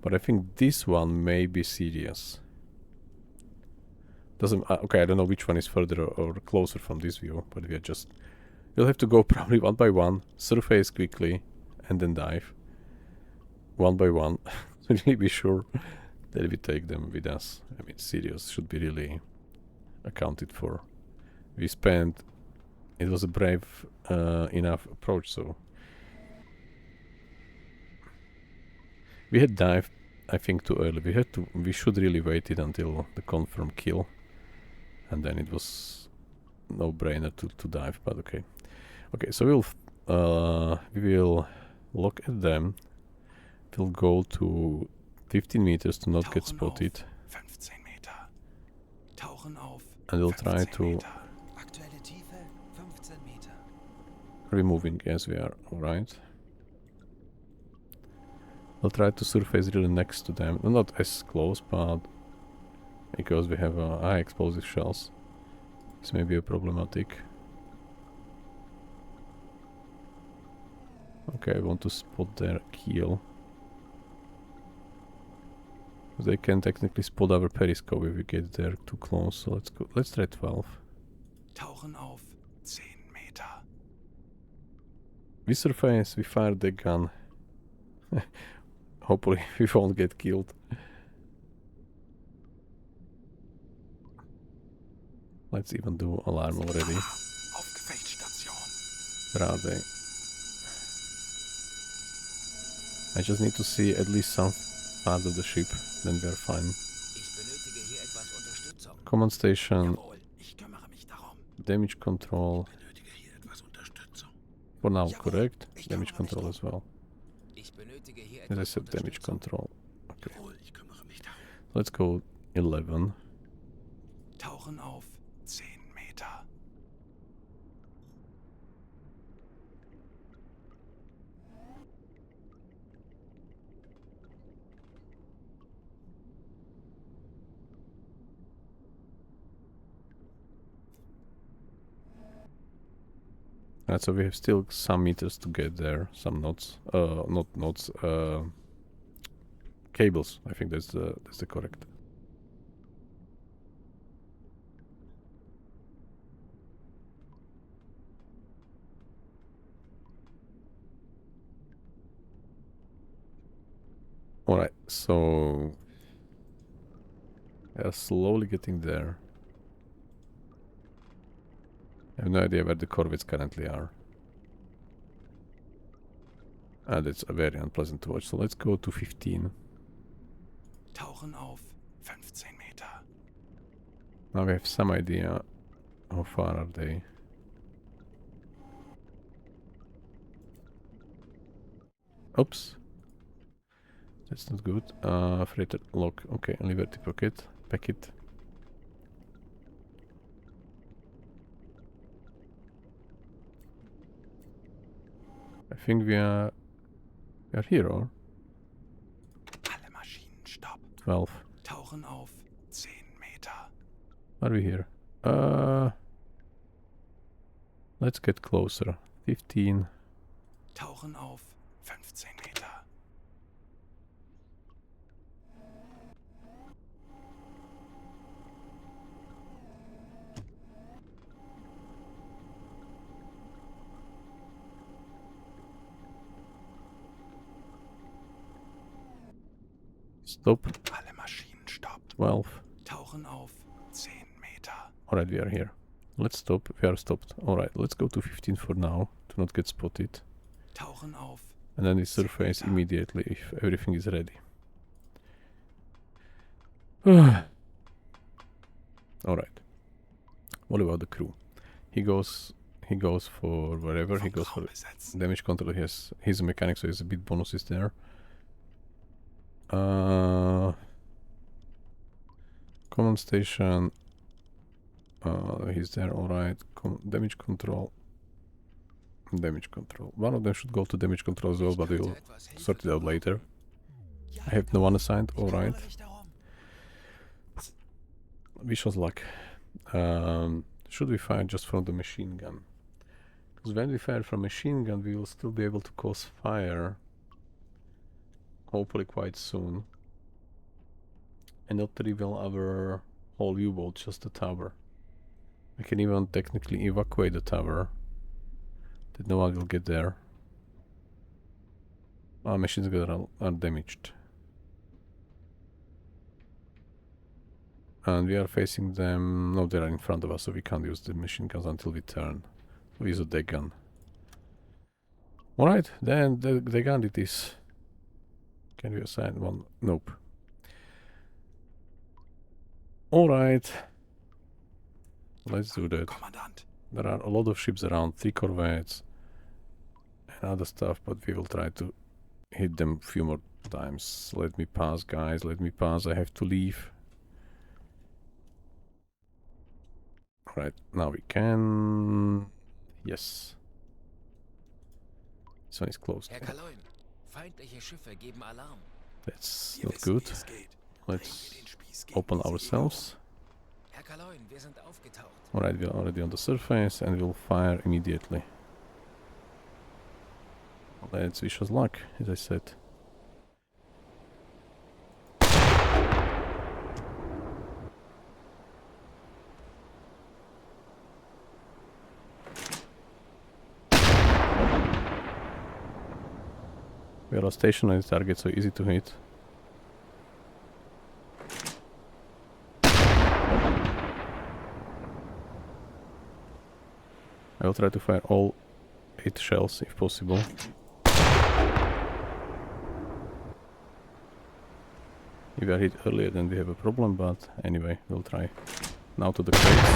But I think this one may be Sirius. Doesn't okay, I don't know which one is further or closer from this view, but we are just we'll have to go probably one by one, surface quickly, and then dive. One by one. To really be sure that we take them with us. I mean, Sirius should be really accounted for. We spent... It was a brave enough approach, so... We had dived, I think, too early. We should really wait it until the confirm kill. And then it was no-brainer to dive, but okay. Okay, so we will look at them. We'll go to 15 meters to not get Tauchen spotted. auf 15 Meter. Tauchen auf And we'll try 15 to Meter. Aktuelle Tiefe 15 Meter. removing as we are, alright. We'll try to surface really next to them. Not as close, but because we have high explosive shells. This may be a problematic. Okay, I want to spot their keel. They can technically spot our periscope if we get there too close, so let's go. Let's try 12. Tauchen auf 10 Meter. We surface, we fire the gun. Hopefully we won't get killed. Let's even do alarm already. Auf Gefechtsstation. Where are they? I just need to see at least some part of the ship, then we are fine. Ich benötige hier etwas Unterstützung. Command station, Jawohl, ich kümmere mich darum. damage control. Benötige hier etwas Unterstützung. For now, Jawohl, correct? ich Damage kümmere mich control as well. Ich benötige hier As I etwas said, damage Unterstützung. control. Okay, Jawohl, ich kümmere mich darum. let's go 11. Tauchen auf 10 Meter. Right, so we have still some meters to get there, some knots, not knots, cables. I think that's the correct. All right, so we are slowly getting there. I have no idea where the corvettes currently are. And it's very unpleasant to watch, so let's go to 15. Tauchen auf 15 Meter. Now we have some idea how far are they. Oops. That's not good. Freighter lock. Okay, Liberty pocket. Packet. I think we are here, or? Alle Maschinen stopp. 12. Tauchen auf 10 Meter. Are we here? Let's get closer. 15. Tauchen auf 15 Meter. Stop. Alle Maschinen Stopp. 12. Tauchen auf 10 Meter. Alright, we are here. Let's stop. We are stopped. Alright, let's go to 15 for now, to not get spotted. Tauchen auf. And then we surface immediately if everything is ready. Alright. What about the crew? He goes for wherever, he goes for damage control. He has his mechanic, so he's a bit bonuses there. Command station. He's there, alright. Damage control. Damage control. One of them should go to damage control as well, but we'll sort it out later. I have no one assigned, alright. Vicious luck. Should we fire just from the machine gun? Because when we fire from machine gun, we will still be able to cause fire. Hopefully quite soon. And not reveal our whole U-boat, just the tower. We can even technically evacuate the tower. That no one will get there. Our machine guns are damaged. And we are facing them. No, they are in front of us, so we can't use the machine guns until we turn. We use a deck gun. Alright, then the gun it is. Can we assign one? Nope. Alright. Let's do that. Kommandant. There are a lot of ships around, 3 corvettes and other stuff, but we will try to hit them a few more times. Let me pass, guys, let me pass. I have to leave. Right, now we can... Yes. This one is closed. Herr Kaloin, feindliche Schiffe geben Alarm. That's Wir not wissen, good. wie es geht. Let's Bringen wir den Spieß gegen open diese ourselves. Herr Kaloin, wir sind aufgetaucht. Alright, we are already on the surface and we'll fire immediately. Let's vicious luck, as I said. We are a stationary target, so easy to hit. I will try to fire all 8 shells if possible. If we are hit earlier, then we have a problem, but anyway, we'll try. Now to the crates.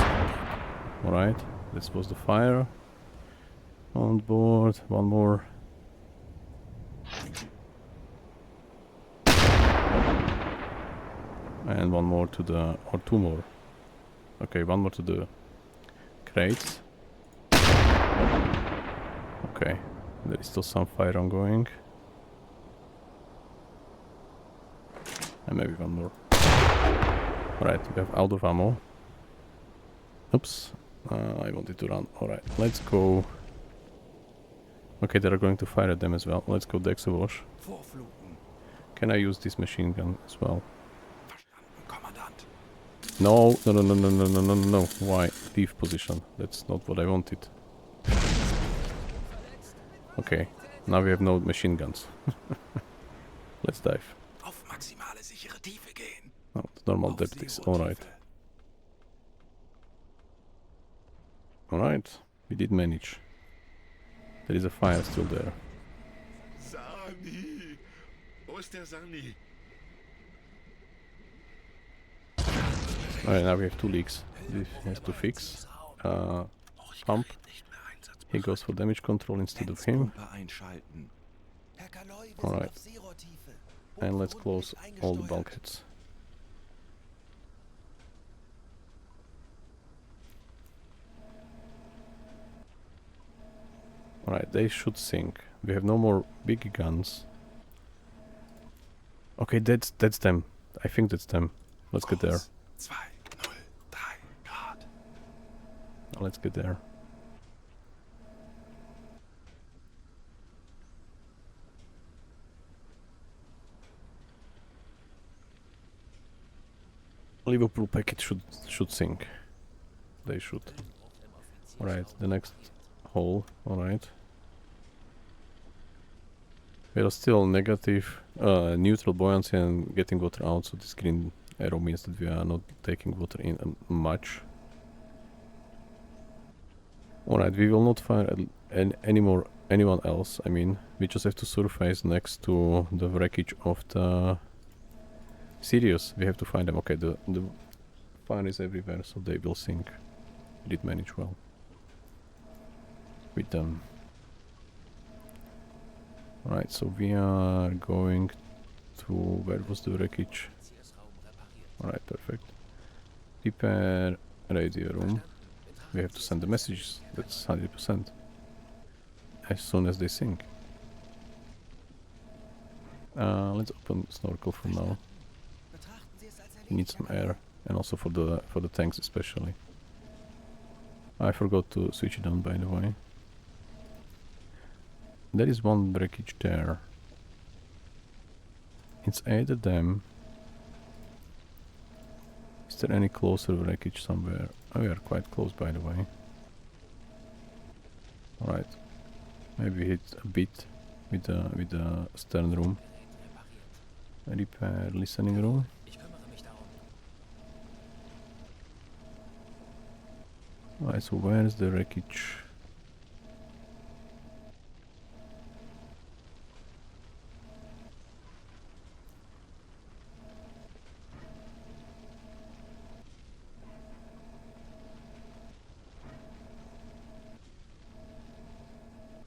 Alright, this was the fire. On board, one more. And one more to the, or 2 more. Okay, one more to the crates. Okay, there is still some fire ongoing. And maybe one more. Alright, we have out of ammo. Oops, I wanted to run. Alright, let's go. Okay, they are going to fire at them as well. Let's go Dexawash. Vorfluten. Can I use this machine gun as well? Verstanden, Kommandant. No, no, no, no, no, no, no, no, no, no. Why? Leave position. That's not what I wanted. Okay, now we have no machine guns. Let's dive. Auf maximale sichere Tiefe gehen. Oh, the normal Auf depth is Zero alright. Tiefe. Alright, we did manage. There is a fire still there. Sani! Wo ist der Sani? Alright, now we have 2 leaks. This has to fix. Pump. He goes for damage control instead of him. Netzpumpe einschalten. Herr Kaloi, wir Alright. sind auf Zero-Tiefe. And let's close all the Eingesteuert. bulkheads. Alright, they should sink. We have no more big guns. Okay, that's them. I think that's them. Let's get there. Kurs 203 Grad. Let's get there. Liverpool packet should sink. They should. Alright, the next hole. Alright. We are still negative, neutral buoyancy and getting water out, so this green arrow means that we are not taking water in much. Alright, we will not fire anyone else. I mean, we just have to surface next to the wreckage of the Sirius. We have to find them. Okay, the fire is everywhere, so they will sink. We did manage well with them. Alright, so we are going to... where was the wreckage? Alright, perfect. Repair radio room. We have to send the messages, that's 100%. As soon as they sink. Let's open snorkel for now. We need some air, and also for the tanks especially. I forgot to switch it on, by the way. There is one wreckage there. It's either them. Is there any closer wreckage somewhere? Oh, we are quite close, by the way. Alright. Maybe hit a bit with the stern room. Repair listening room. Alright, so where is the wreckage?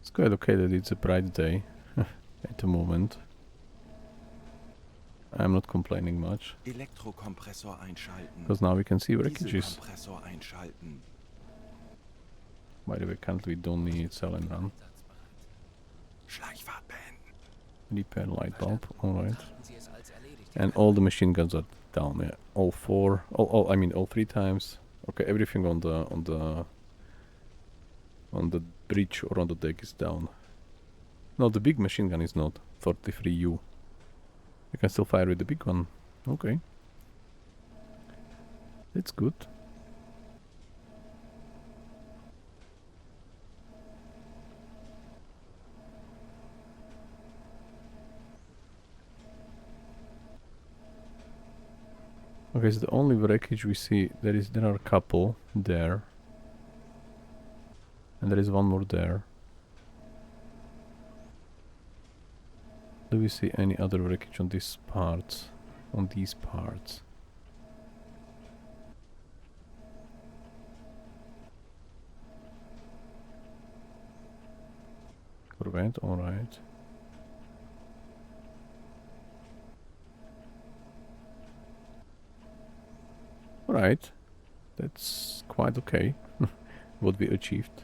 It's quite okay that it's a bright day at the moment. I'm not complaining much. Elektrokompressor einschalten. Because now we can see wreckages. Dieselkompressor einschalten. By the way, currently we don't need cell and run. Schleichfahrt beenden. Repair light bulb, alright. And all the machine guns are down, yeah. All four, I mean all 3 times. Okay, everything on the bridge or on the deck is down. No, the big machine gun is not. 43U. You can still fire with the big one. Okay. That's good. Okay, so the only wreckage we see, there are a couple there. And there is one more there. Do we see any other wreckage on this part? On these parts? Corvette, alright. Alright. That's quite okay. What we achieved.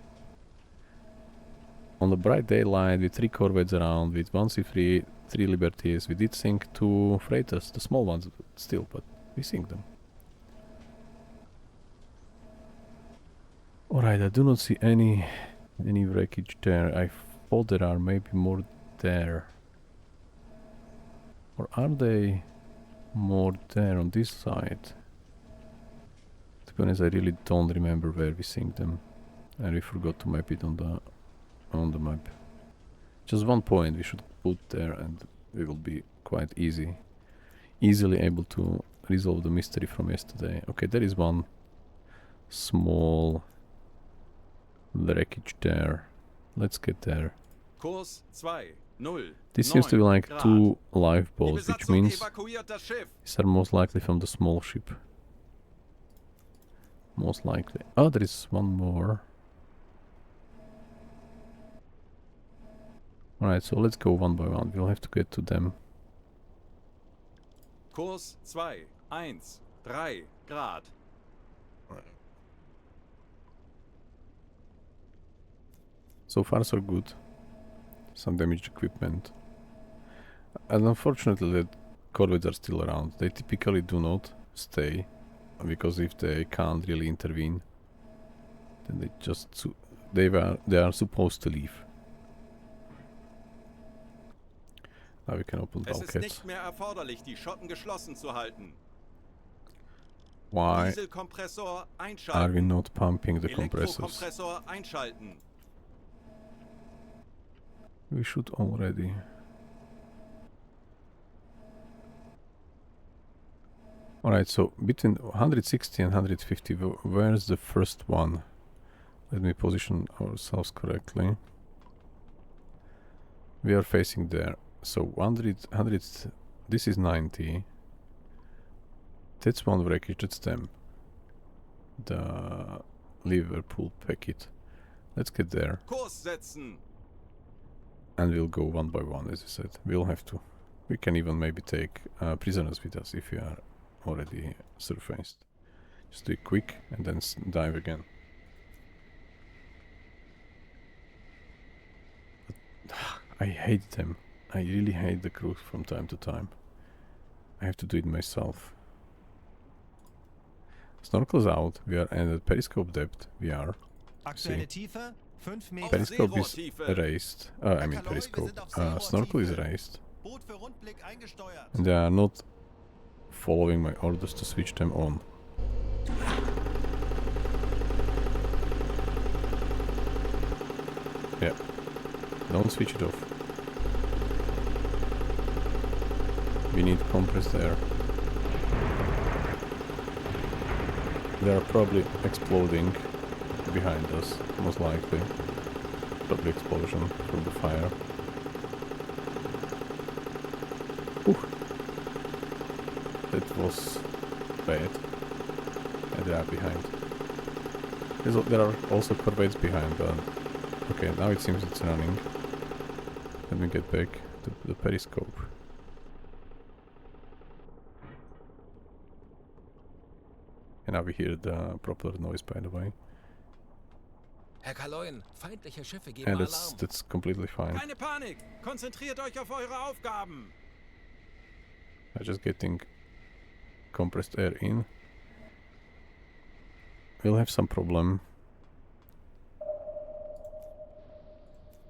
On the bright daylight, with 3 corvettes around, with 1 C3, 3 Liberties, we did sink 2 freighters, the small ones still, but we sink them. Alright, I do not see any wreckage there. I thought there are maybe more there. Or are they more there on this side? To be honest, I really don't remember where we sink them. And we forgot to map it on the map. Just 1 point we should put there and we will be quite easily able to resolve the mystery from yesterday. Okay, there is one small wreckage there. Let's get there. Kurs 2, 0, This seems to be like 2 lifeboats, which means these are most likely from the small ship. Most likely. Oh, there is one more. Alright, so let's go one by one. We'll have to get to them. Kurs 2, 1, 3 Grad. So far so good. Some damaged equipment. And unfortunately the corvettes are still around. They typically do not stay. Because if they can't really intervene, then they just they are supposed to leave. Now we can open bulkheads. Es ist nicht mehr erforderlich, die Schotten geschlossen zu halten. Why Dieselkompressor einschalten. are we not pumping the compressors? Elektrokompressor einschalten. We should already. Alright, so between 160 and 150, where's the first one? Let me position ourselves correctly. We are facing there. So 100, this is 90. That's one wreckage, that's them. The Liverpool packet. Let's get there. Kurs setzen. And we'll go one by one, as I said. We'll have to. We can even maybe take prisoners with us if we are already surfaced. Just do it quick and then dive again. But, I hate them. I really hate the crew from time to time. I have to do it myself. Snorkel's out. We are at periscope depth. We are. Aktuelle Tiefe 5 Meter. Periscope is raised. I mean periscope. Snorkel is raised. Boot für Rundblick eingesteuert. And they are not following my orders to switch them on. Yeah. Don't switch it off. We need compressed air. They are probably exploding behind us, most likely. Probably explosion from the fire. Ooh. That was bad. And they are behind. There are also corvettes behind, but... Okay, now it seems it's running. Let me get back to the periscope. And now we hear the propeller noise, by the way. Herr Kaloyan, feindliche Schiffe geben And Alarm. that's completely fine. Keine Panik. Konzentriert euch auf eure Aufgaben. I'm just getting compressed air in. We'll have some problem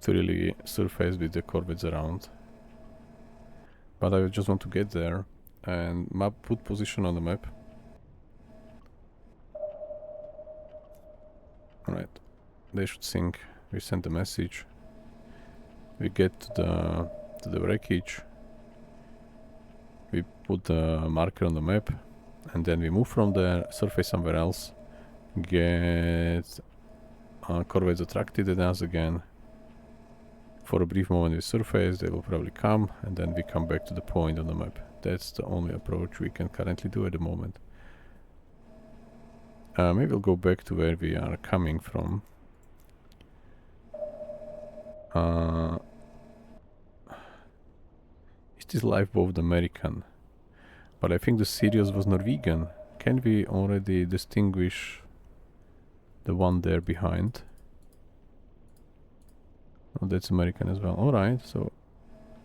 to really surface with the corvettes around. But I just want to get there and put position on the map. Alright, they should sync. We send the message. We get to the wreckage. We put the marker on the map, and then we move from there, surface somewhere else, get corvettes attracted at us again. For a brief moment we surface, they will probably come, and then we come back to the point on the map. That's the only approach we can currently do at the moment. Maybe we'll go back to where we are coming from. Is this lifeboat American? But I think the Sirius was Norwegian. Can we already distinguish the one there behind? Oh, that's American as well. Alright, so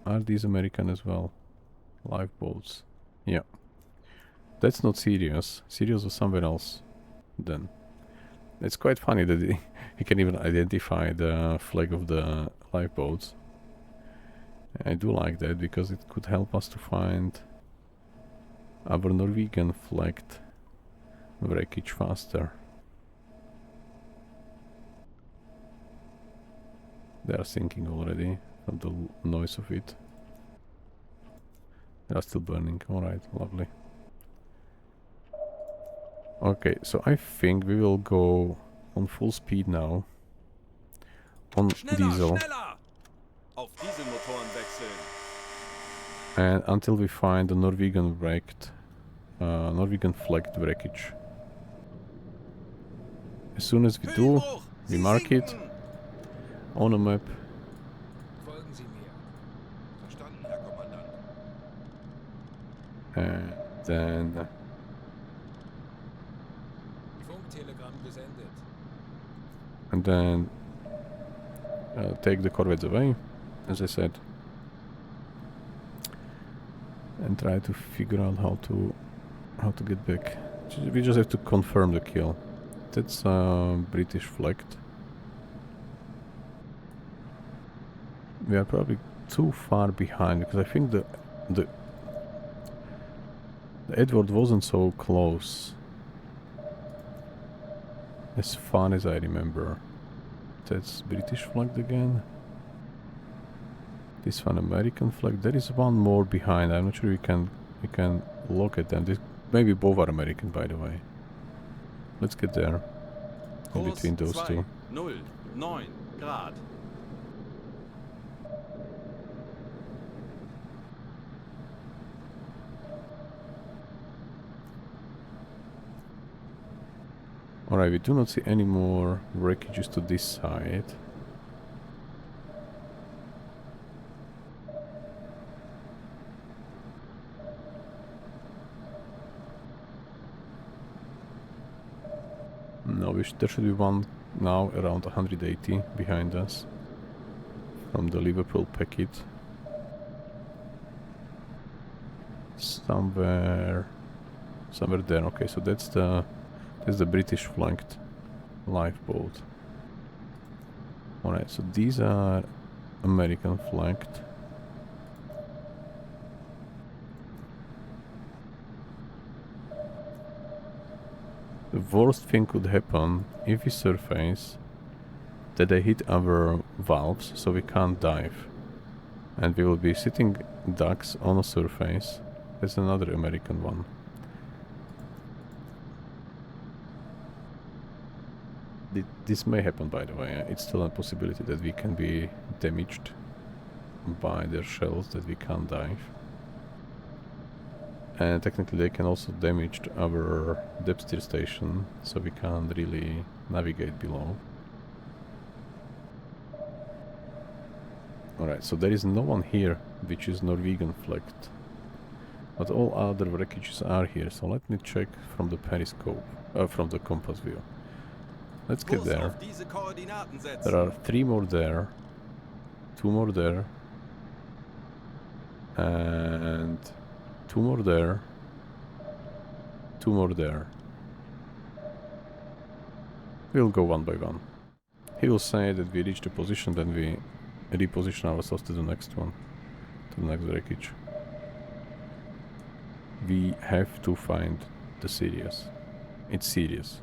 are these American as well? Lifeboats. Yeah. That's not Sirius. Sirius was somewhere else then. It's quite funny that he can even identify the flag of the lifeboats. I do like that because it could help us to find our Norwegian flagged wreckage faster. They are sinking already from the noise of it. They are still burning. Alright, lovely. Okay, so I think we will go on full speed now. On diesel. Schneller! Auf Dieselmotoren wechseln. And until we find the Norwegian flagged wreckage. As soon as we do, we mark it on a map. Folgen Sie mir. Verstanden, Herr Kommandant. And then Funktelegramm gesendet. and then take the corvettes away, as I said, and try to figure out how to get back. We just have to confirm the kill. That's British flagged. We are probably too far behind because I think the Edward wasn't so close as far as I remember. That's British flagged again. This one American flag. There is one more behind. I'm not sure we can look at them. maybe both are American, by the way. Let's get there. In Kurs between those 2, two. 0, 9 Grad. Alright, we do not see any more wreckages to this side. No, there should be one now around 180 behind us from the Liverpool packet. Somewhere there. Okay, so that's the British flanked lifeboat. Alright, so these are American flanked. The worst thing could happen if we surface that they hit our valves, so we can't dive. And we will be sitting ducks on a surface. That's another American one. This may happen, by the way. It's still a possibility that we can be damaged by their shells, that we can't dive. And technically they can also damage our depth steer station, so we can't really navigate below. Alright, so there is no one here which is Norwegian flagged. But all other wreckages are here, so let me check from the periscope, from the compass view. Let's get there. There are 3 more there, 2 more there, and 2 more there, 2 more there. We'll go one by one. He will say that we reached a position, then we reposition ourselves to the next one, to the next wreckage. We have to find the Sirius. It's serious.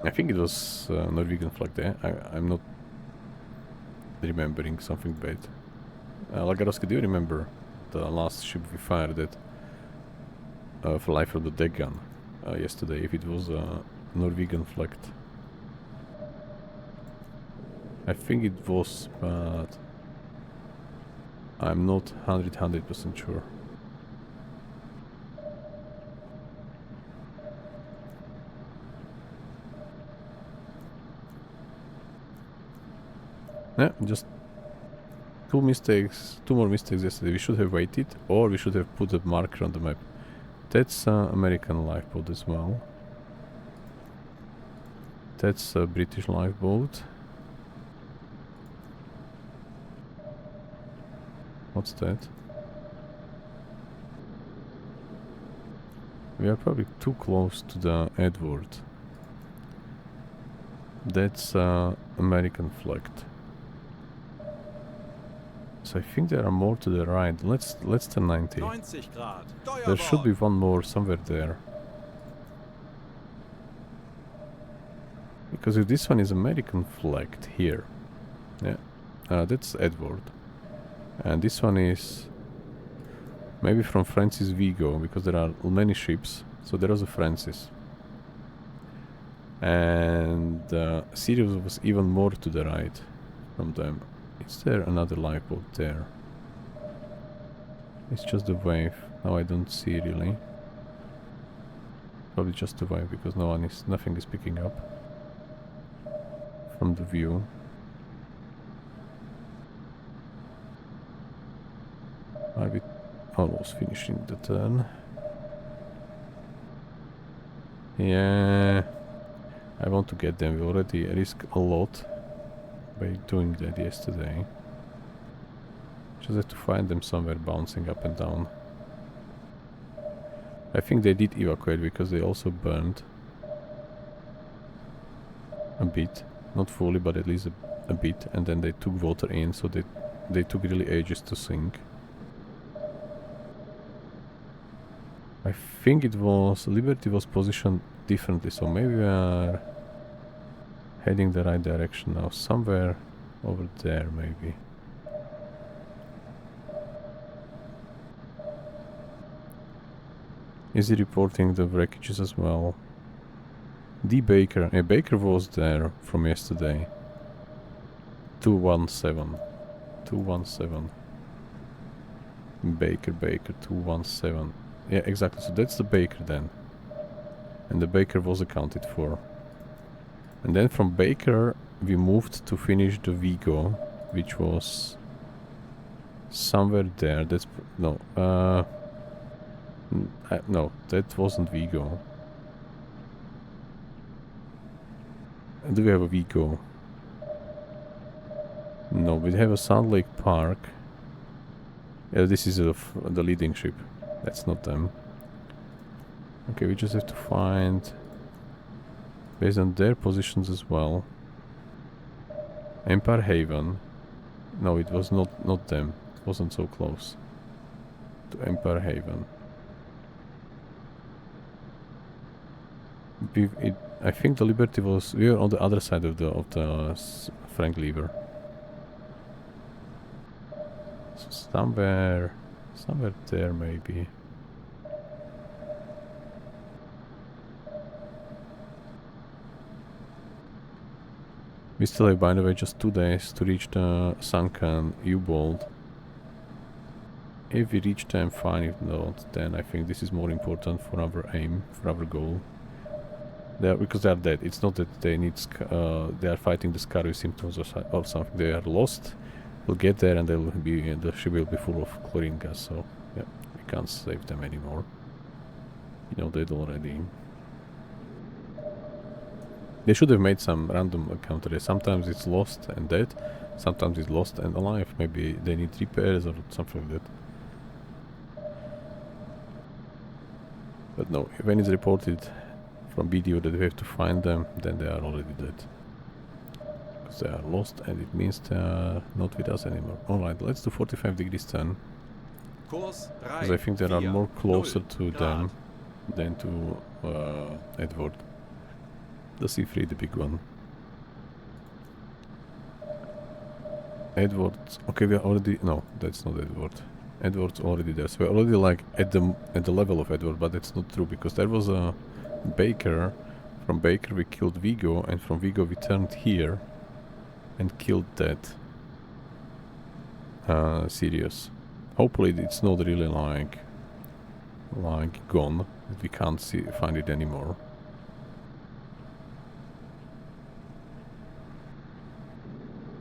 I think it was Norwegian flag there. I'm not remembering something bad. Lagarovsky, do you remember the last ship we fired at for life from the deck gun yesterday? If it was Norwegian flagged, I think it was, but I'm not 100% sure. Yeah, just 2 more mistakes yesterday. We should have waited, or we should have put a marker on the map. That's American lifeboat as well. That's a British lifeboat. What's that? We are probably too close to the Edward. That's American flagged. So I think there are more to the right. Let's turn 90. There should be one more somewhere there. Because if this one is American flagged here, yeah, that's Edward. And this one is maybe from Francis Vigo, because there are many ships. So there was a Francis. And Sirius was even more to the right from them. Is there another lifeboat there? It's just a wave. Now I don't see really. Probably just a wave because nothing is picking up from the view. Are we almost finishing the turn? Yeah, I want to get them. We already risked a lot by doing that yesterday. Just have to find them somewhere bouncing up and down. I think they did evacuate because they also burned a bit. Not fully, but at least a bit. And then they took water in, so they took really ages to sink. I think it was... Liberty was positioned differently, so maybe we are heading the right direction now. Somewhere over there, maybe. Is he reporting the wreckages as well? D. Baker. Baker was there from yesterday. 217. 217. Baker, 217. Yeah, exactly. So that's the Baker then. And the Baker was accounted for. And then from Baker we moved to finish the Vigo, which was somewhere there. That's no, no, that wasn't Vigo. Do we have a Vigo? No, we have a Sand Lake Park. Yeah, this is the leading ship. That's not them. Okay, we just have to find, based on their positions as well. Empire Haven. No, it was not them. It wasn't so close to Empire Haven. I think the Liberty was. We were on the other side of the Frank Lever. So somewhere there maybe. We still have, by the way, just 2 days to reach the sunken U-boat. If we reach them, fine. If not, then I think this is more important for our aim, for our goal. Because they are dead. It's not that they need they are fighting the scar with symptoms or something. They are lost. We'll get there and the ship will be full of chlorine gas. So yeah, we can't save them anymore. You know that already. They should have made some random counter. Sometimes it's lost and dead. Sometimes it's lost and alive. Maybe they need repairs or something like that. But no, when it's reported from BDO that we have to find them, then they are already dead. Because they are lost and it means they are not with us anymore. Alright, let's do 45 degrees turn. Because I think they are more closer to them than to Edward. The C3, the big one. Edward. Okay, we are already. No, that's not Edward. Edward's already there. So we're already like at the level of Edward, but that's not true because there was a Baker. From Baker we killed Vigo, and from Vigo we turned here and killed that Sirius. Hopefully it's not really like gone. That we can't find it anymore.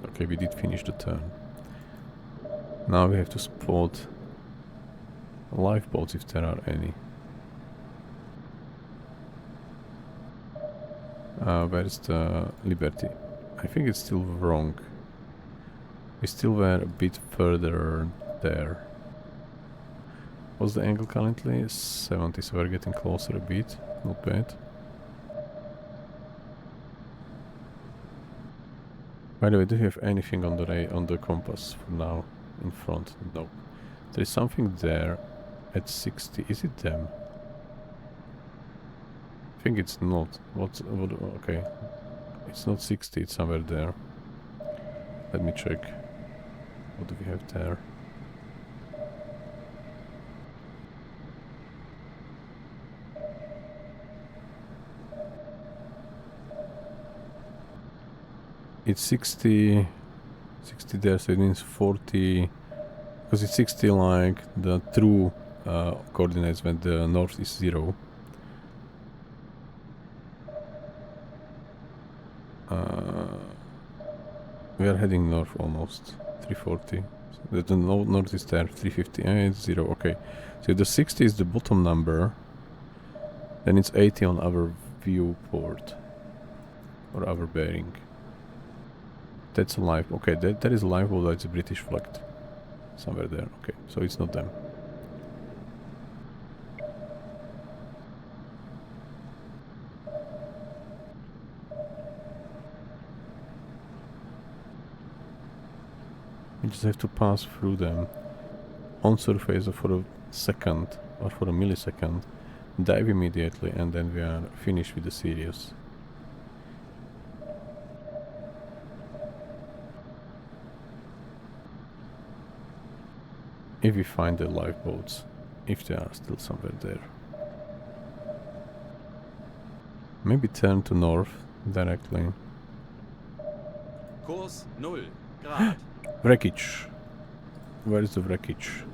Okay, we did finish the turn. Now we have to spot lifeboats if there are any. Where's the Liberty? I think it's still wrong. We still were a bit further there. What's the angle currently? 70, so we're getting closer a bit. Not bad. By the way, do you have anything on the compass for now in front? No. There is something there at 60. Is it them? I think it's not. Okay. It's not 60, it's somewhere there. Let me check. What do we have there? It's 60 there, so it means 40, because it's 60 like the true coordinates when the north is 0. We are heading north almost, 340. So the north is there, 350, it's 0, okay. So if the 60 is the bottom number, then it's 80 on our viewport, or our bearing. That's a live. Okay, that is a live boat. That's a British flag. Somewhere there. Okay, so it's not them. You just have to pass through them on surface for a second or for a millisecond, dive immediately, and then we are finished with the Sirius. If we find the lifeboats, if they are still somewhere there. Maybe turn to north directly. Kurs 0 Grad. Wreckage. Where is the wreckage?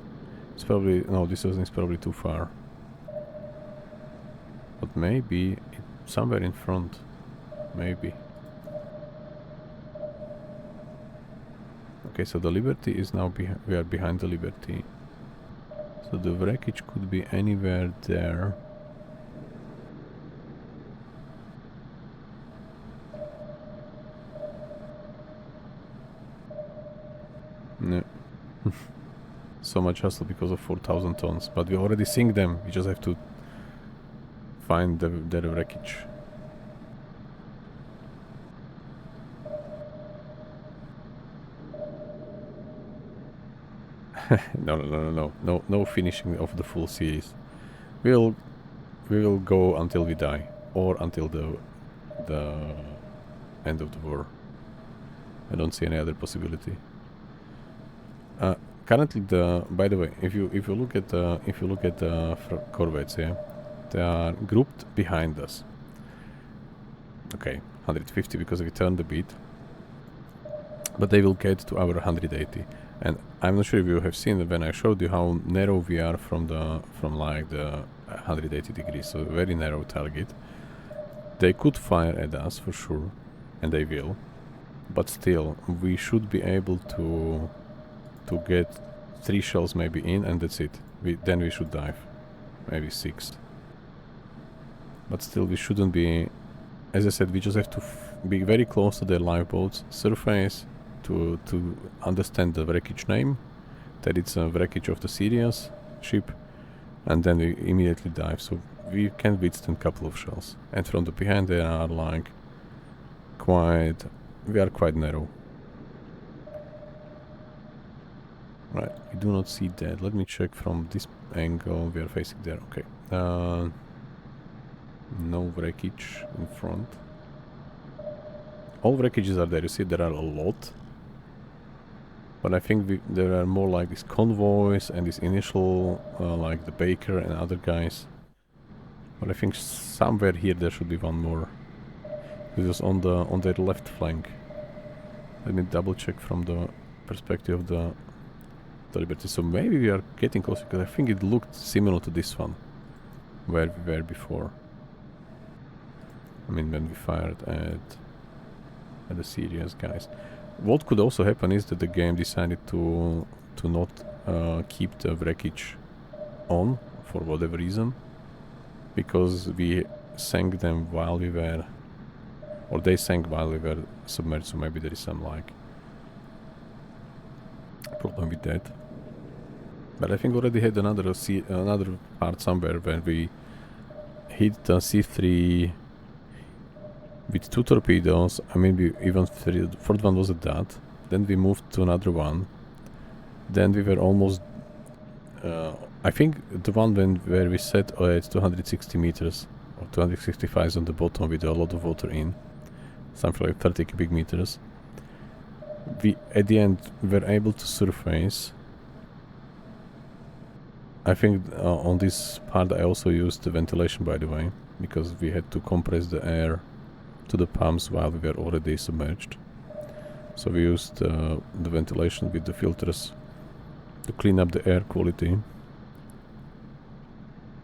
It's probably... no, this one is probably too far. But maybe somewhere in front. Maybe. Okay, so the Liberty is now we are behind the Liberty. So the wreckage could be anywhere there. No. So much hassle because of 4,000 tons, but we already sink them. We just have to find the wreckage. No finishing of the full series. We will go until we die, or until the end of the war. I don't see any other possibility. Currently, by the way, if you look at the corvettes here, they are grouped behind us. Okay, 150 because we turned a bit, but they will get to our 180. And I'm not sure if you have seen it when I showed you how narrow we are from like the 180 degrees, so very narrow target. They could fire at us for sure, and they will, but still we should be able to get 3 shells maybe in, and that's it. Then we should dive, maybe 6. But still we shouldn't be, as I said, we just have to be very close to their lifeboats, surface, to understand the wreckage name, that it's a wreckage of the Sirius ship, and then we immediately dive, so we can withstand a couple of shells. And from the behind they are like we are quite narrow. Right, we do not see that. Let me check from this angle. We are facing there. Okay. No wreckage in front. All wreckages are there. You see, there are a lot. But I think there are more like these convoys and this initial, like the Baker and other guys. But I think somewhere here there should be one more. This is on their left flank. Let me double check from the perspective of the Liberty. So maybe we are getting closer, because I think it looked similar to this one, where we were before. I mean, when we fired at the Sirius guys. What could also happen is that the game decided to not keep the wreckage on for whatever reason, because we sank them while we were, or they sank while we were submerged. So maybe there is some like problem with that. But I think already had another part somewhere where we hit the C3 with 2 torpedoes. I mean, we even the 4th one was a dud. Then we moved to another one. Then we were almost, I think the one where we set at 260 meters or 265 on the bottom with a lot of water in, something like 30 cubic meters. We at the end were able to surface. I think on this part I also used the ventilation, by the way, because we had to compress the air to the pumps while we were already submerged. So we used the ventilation with the filters to clean up the air quality.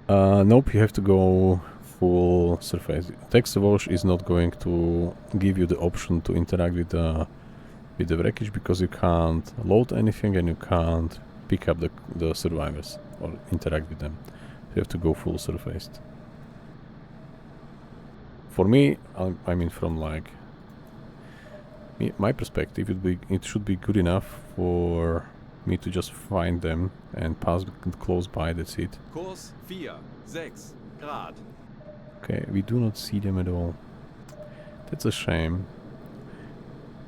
Nope, you have to go full surface. Text wash is not going to give you the option to interact with the wreckage, because you can't load anything and you can't pick up the survivors or interact with them. You have to go full surfaced. For me, I mean, from like my perspective, it should be good enough for me to just find them and pass close by. That's it. Kurs 4, 6 Grad. Okay, we do not see them at all. That's a shame.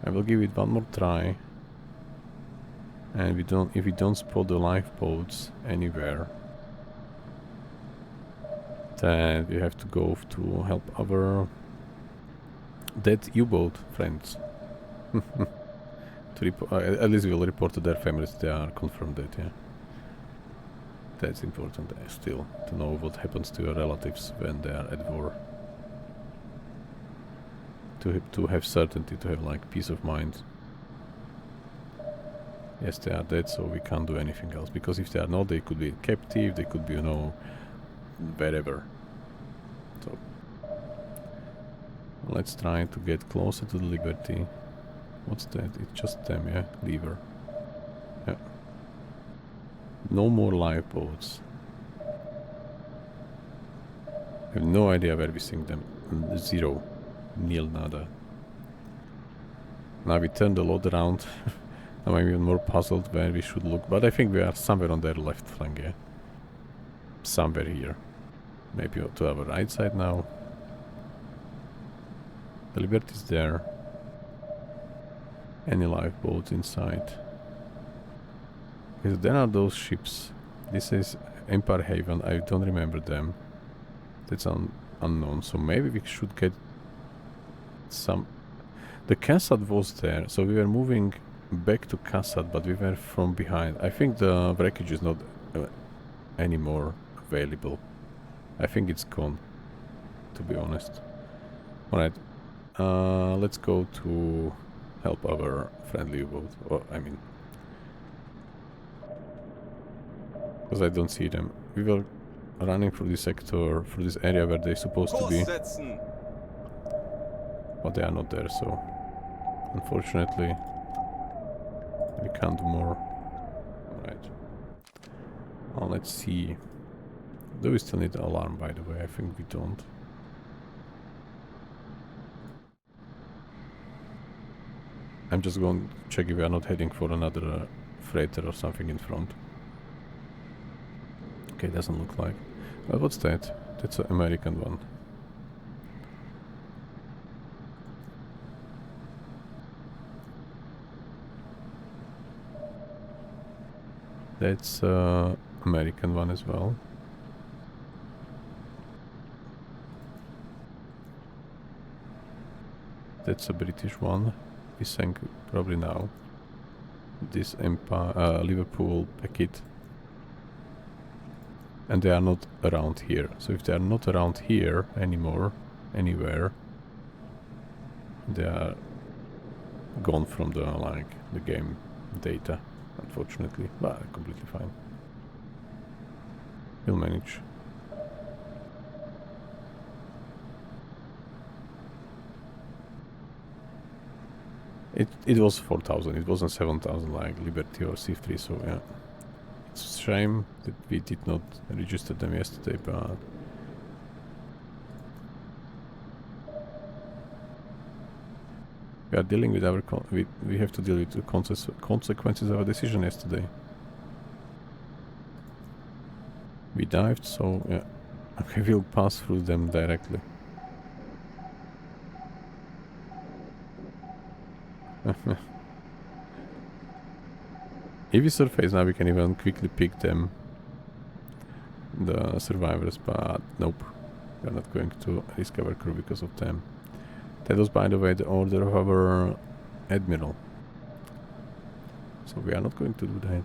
I will give it one more try. And if we don't spot the lifeboats anywhere, then we have to go to help our dead U-boat friends. At least we'll report to their families. They are confirmed dead, yeah. That's important still, to know what happens to your relatives when they are at war. to have certainty, to have like peace of mind. Yes, they are dead, so we can't do anything else. Because if they are not, they could be captive, they could be, you know, wherever. So let's try to get closer to the Liberty. What's that? It's just them, yeah? Lever. Yeah. No more lifeboats. I have no idea where we sink them. Zero. Nil nada. Now we turn the load around. Now I'm even more puzzled where we should look. But I think we are somewhere on their left flank, yeah? Somewhere here. Maybe to our right side now. The Liberty is there. Any lifeboats inside? Because there are those ships. This is Empire Haven. I don't remember them. That's unknown. So maybe we should get some... The Cassad was there. So we were moving back to Cassad, but we were from behind. I think the wreckage is not anymore available. I think it's gone, to be honest. Alright. Let's go to help our friendly U-boat. Well, I mean... Because I don't see them. We were running through this sector, through this area where they're supposed to be. But they are not there, so... Unfortunately... We can't do more. Alright. Well, let's see. Do we still need the alarm, by the way? I think we don't. I'm just going to check if we are not heading for another freighter or something in front. Okay, doesn't look like. Well, what's that? That's an American one. That's American one as well. That's a British one. We sank probably now. This Empire, Liverpool packet. And they are not around here. So if they are not around here anymore, anywhere, they are gone from the the game data, unfortunately. But completely fine. We'll manage. It was 4,000. It wasn't 7,000 like Liberty or C3. So yeah. It's a shame that we did not register them yesterday, but we are dealing with our we have to deal with the consequences of our decision yesterday. We dived, so yeah. Okay, we'll pass through them directly. If we surface now, we can even quickly pick them, the survivors, but nope, we are not going to risk our crew because of them. That was, by the way, the order of our admiral, so we are not going to do that.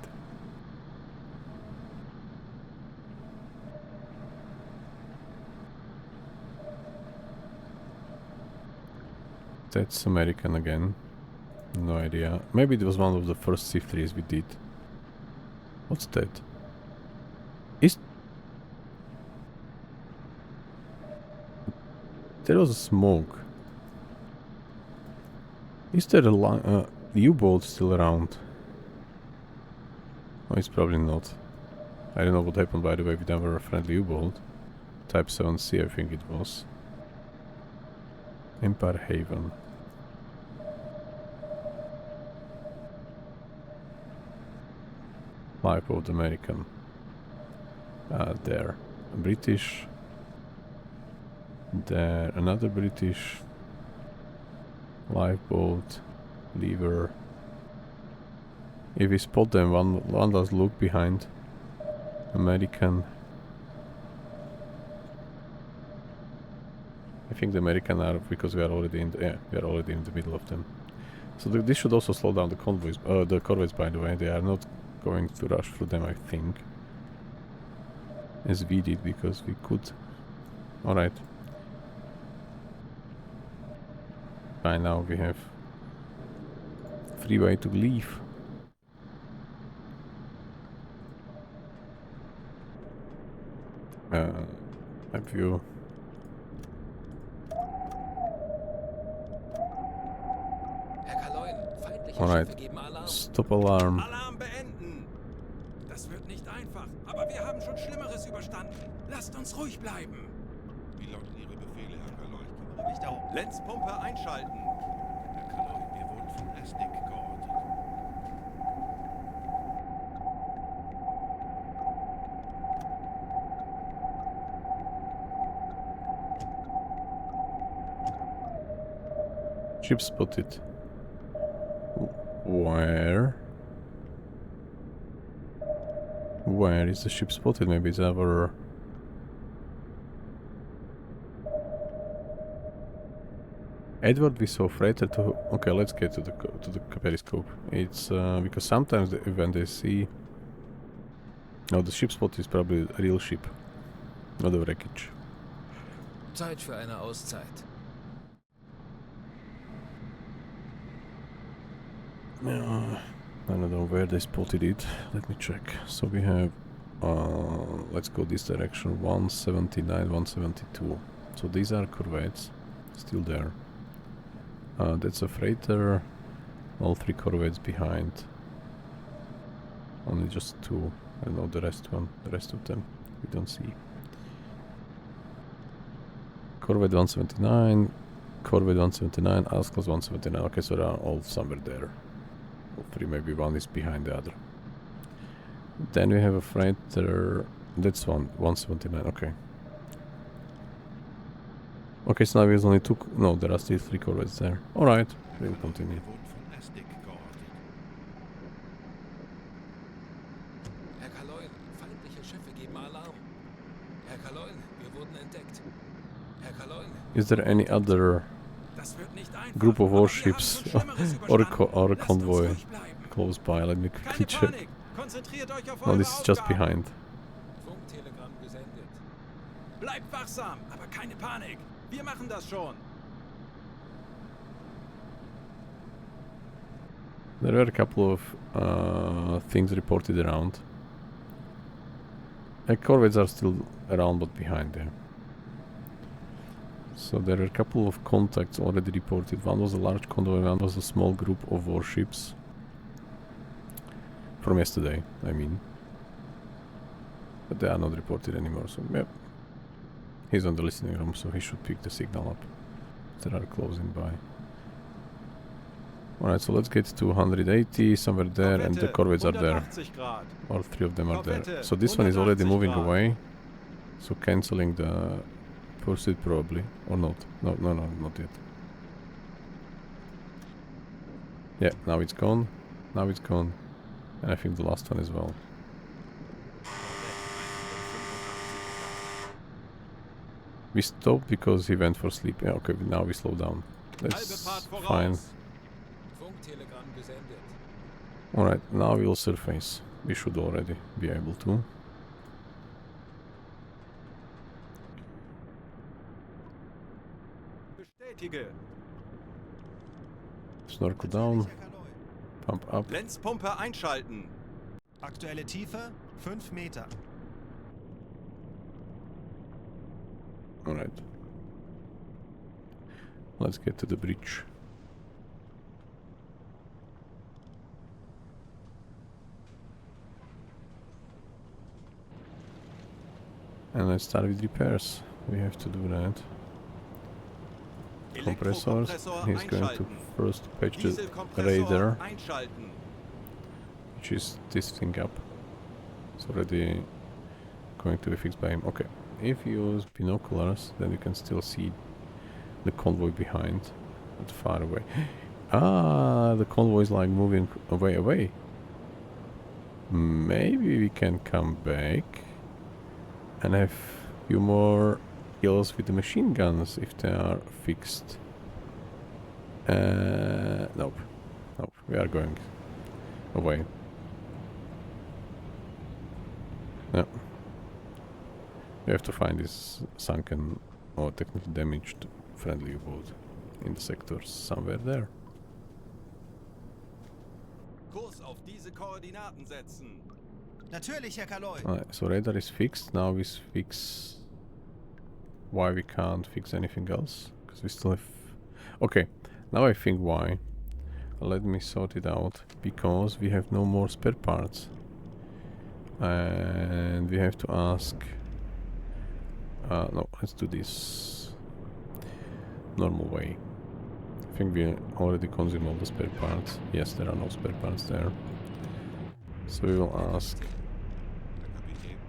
That's American again. No idea. Maybe it was one of the first C3s we did. What's that? There was a smoke. Is there a U-boat still around? Oh, it's probably not. I don't know what happened, by the way, with our friendly U-boat. Type 7C, I think it was. Empire Haven. Lifeboat American. There. British. There. Another British. Lifeboat. Lever. If we spot them, one does look behind. American. I think the American are, because we are already in the, yeah, we are already in the middle of them. So this should also slow down the convoys, the corvettes, by the way. They are not going to rush through them, I think, as we did, because we could. Alright. By now we have free way to leave. Have you... Herr Kaloin, feindliche Alright. Schiffe geben Alarm. Stop alarm. Alarm beenden! Das wird nicht einfach, aber wir haben schon Schlimmeres überstanden. Lasst uns ruhig bleiben. Wie lauten Ihre Befehle, Herr Kaloi? Ich kümmere mich darum. Lenzpumpe einschalten. Herr Kaloi, wir wurden von SDIC geortet. Ship spotted. Where? Where is the ship spotted? Maybe it's our... Edward, we saw freighter to... Okay, let's get to the periscope. It's because sometimes when they see... No, the ship spot is probably a real ship, not a wreckage. Zeit für eine Auszeit. I don't know where they spotted it. Let me check. So we have... let's go this direction. 179, 172. So these are corvettes. Still there. That's a freighter. All three corvettes behind. Only just two. I don't know the rest of them we don't see. Corvette 179, Corvette 179, Asclas 179. Okay, so they are all somewhere there. All three, maybe one is behind the other. Then we have a freighter. That's 179. Okay. Okay, so now we only took... No, there are still three corvettes there. Alright, we'll continue. Wir wurden von SDIC geortet. Herr Kaloin, feindliche Schiffe geben Alarm. Herr Kaloin, wir wurden entdeckt. Herr Kaloin. Is there any other Das wird nicht einfach, group of aber wir warships haben schon Schlimmeres or a überstanden. Lasst uns convoy ruhig bleiben. close by? Let me Keine quickly check. Panik. Konzentriert euch auf No, eure this is just Aufgaben. behind. Funktelegramm gesendet. Bleibt wachsam, aber keine Panik. Wir machen das schon. There were a couple of things reported around. Corvettes are still around, but behind there. So there are a couple of contacts already reported. One was a large convoy, one was a small group of warships. From yesterday, I mean. But they are not reported anymore, so yep. He's on the listening room, so he should pick the signal up. They are closing by. Alright, so let's get to 180, somewhere there, and the corvettes are there. 180 Grad. All three of them are there. Corvette, So this one is already 180 moving Grad. away. So cancelling the pursuit probably. Or not. No, not yet. Yeah, now it's gone. Now it's gone. And I think the last one as well. We stopped because he went for sleep. Yeah, okay, now we slow down. Halbe That's Fahrt fine. voraus. Funktelegramm gesendet. Alright, now we'll surface. We should already be able to. Bestätige. Snorkel down, Herr Kaloi. pump up. Lenzpumpe einschalten. Aktuelle Tiefe 5 Meter. Alright. Let's get to the bridge. And let's start with repairs. We have to do that. Compressors. Elektrokompressor He's going to einschalten. first patch the Dieselkompressor radar, einschalten. which is this thing up. It's already going to be fixed by him. Okay. If you use binoculars, then you can still see the convoy behind, but far away. Ah, the convoy is like moving away. Maybe we can come back and have a few more kills with the machine guns if they are fixed. Nope. We are going away. No. We have to find this sunken or technically damaged friendly U-boat. in the sector, somewhere there. Kurs auf diese Koordinaten setzen. Natürlich, Herr Kaloy. Alright, so radar is fixed. Now we fix why we can't fix anything else, because we still have... Okay, now I think why. Let me sort it out. Because we have no more spare parts. And we have to ask... no, let's do this normal way. I think we already consumed all the spare parts. Yes, there are no spare parts there. So we will ask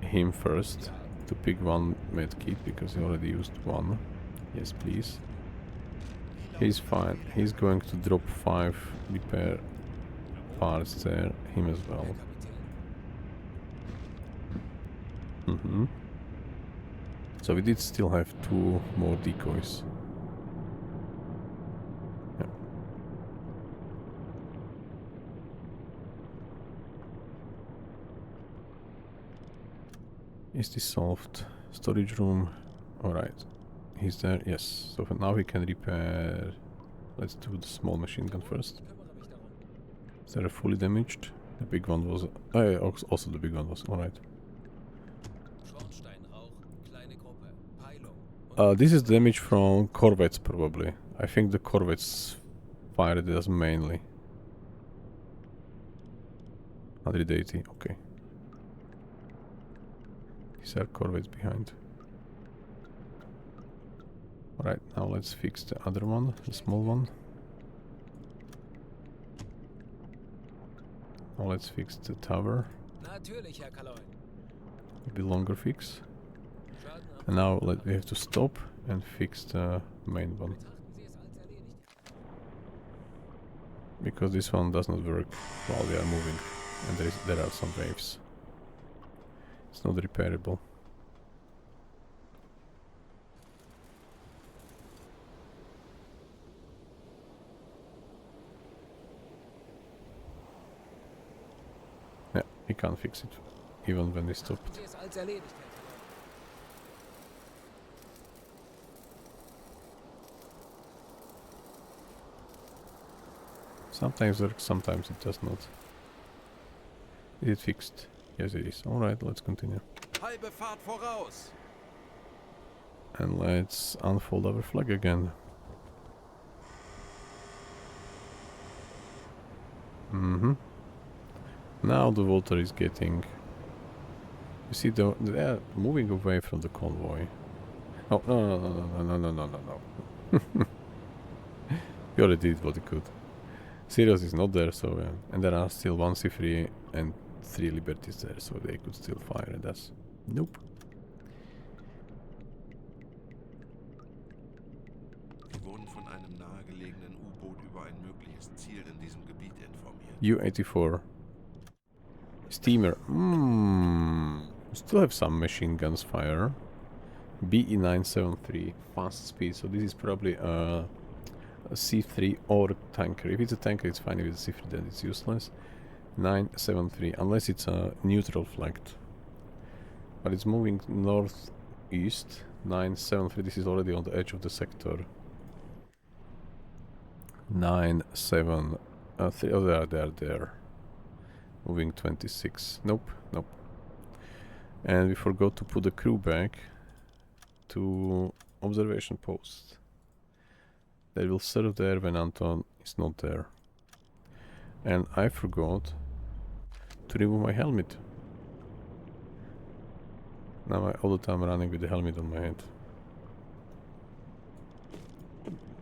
him first to pick one medkit, because he already used one. Yes, please. He's fine. He's going to drop 5 repair parts there. Him as well. So we did still have 2 more decoys. Yeah. Is this solved? Storage room. Alright. He's there. Yes. So for now we can repair... Let's do the small machine gun first. Is there a fully damaged? The big one was... also the big one was. Alright. This is damage from corvettes probably. I think the corvettes fired us mainly. 180, okay. These are corvettes behind. Alright, now let's fix the other one, the small one. Now let's fix the tower. Maybe longer fix. And now we have to stop and fix the main one. Because this one does not work while we are moving. And there are some waves. It's not repairable. Yeah, we can't fix it. Even when we stopped. Sometimes works, sometimes it does not. Is it fixed? Yes, it is. Alright, let's continue. Halbe Fahrt voraus. And let's unfold our flag again. Now the water is getting... You see, they are moving away from the convoy. Oh, no. We already did what we could. Sirius is not there, so and there are still 1 C3 and 3 Liberties there, so they could still fire at us. Nope. Wir wurden von einem nahegelegenen U-Boot über ein mögliches Ziel in diesem Gebiet informiert. U-84. Steamer. We still have some machine guns fire. BE-973. Fast speed, so this is probably a C3 or tanker. If it's a tanker, it's fine. If it's a C3, then it's useless. 973, unless it's a neutral flagged. But it's moving northeast. 973, this is already on the edge of the sector. 973, oh, they are there. Moving 26. Nope. And we forgot to put the crew back to observation post. They will serve there when Anton is not there. And I forgot to remove my helmet. Now all the time running with the helmet on my head.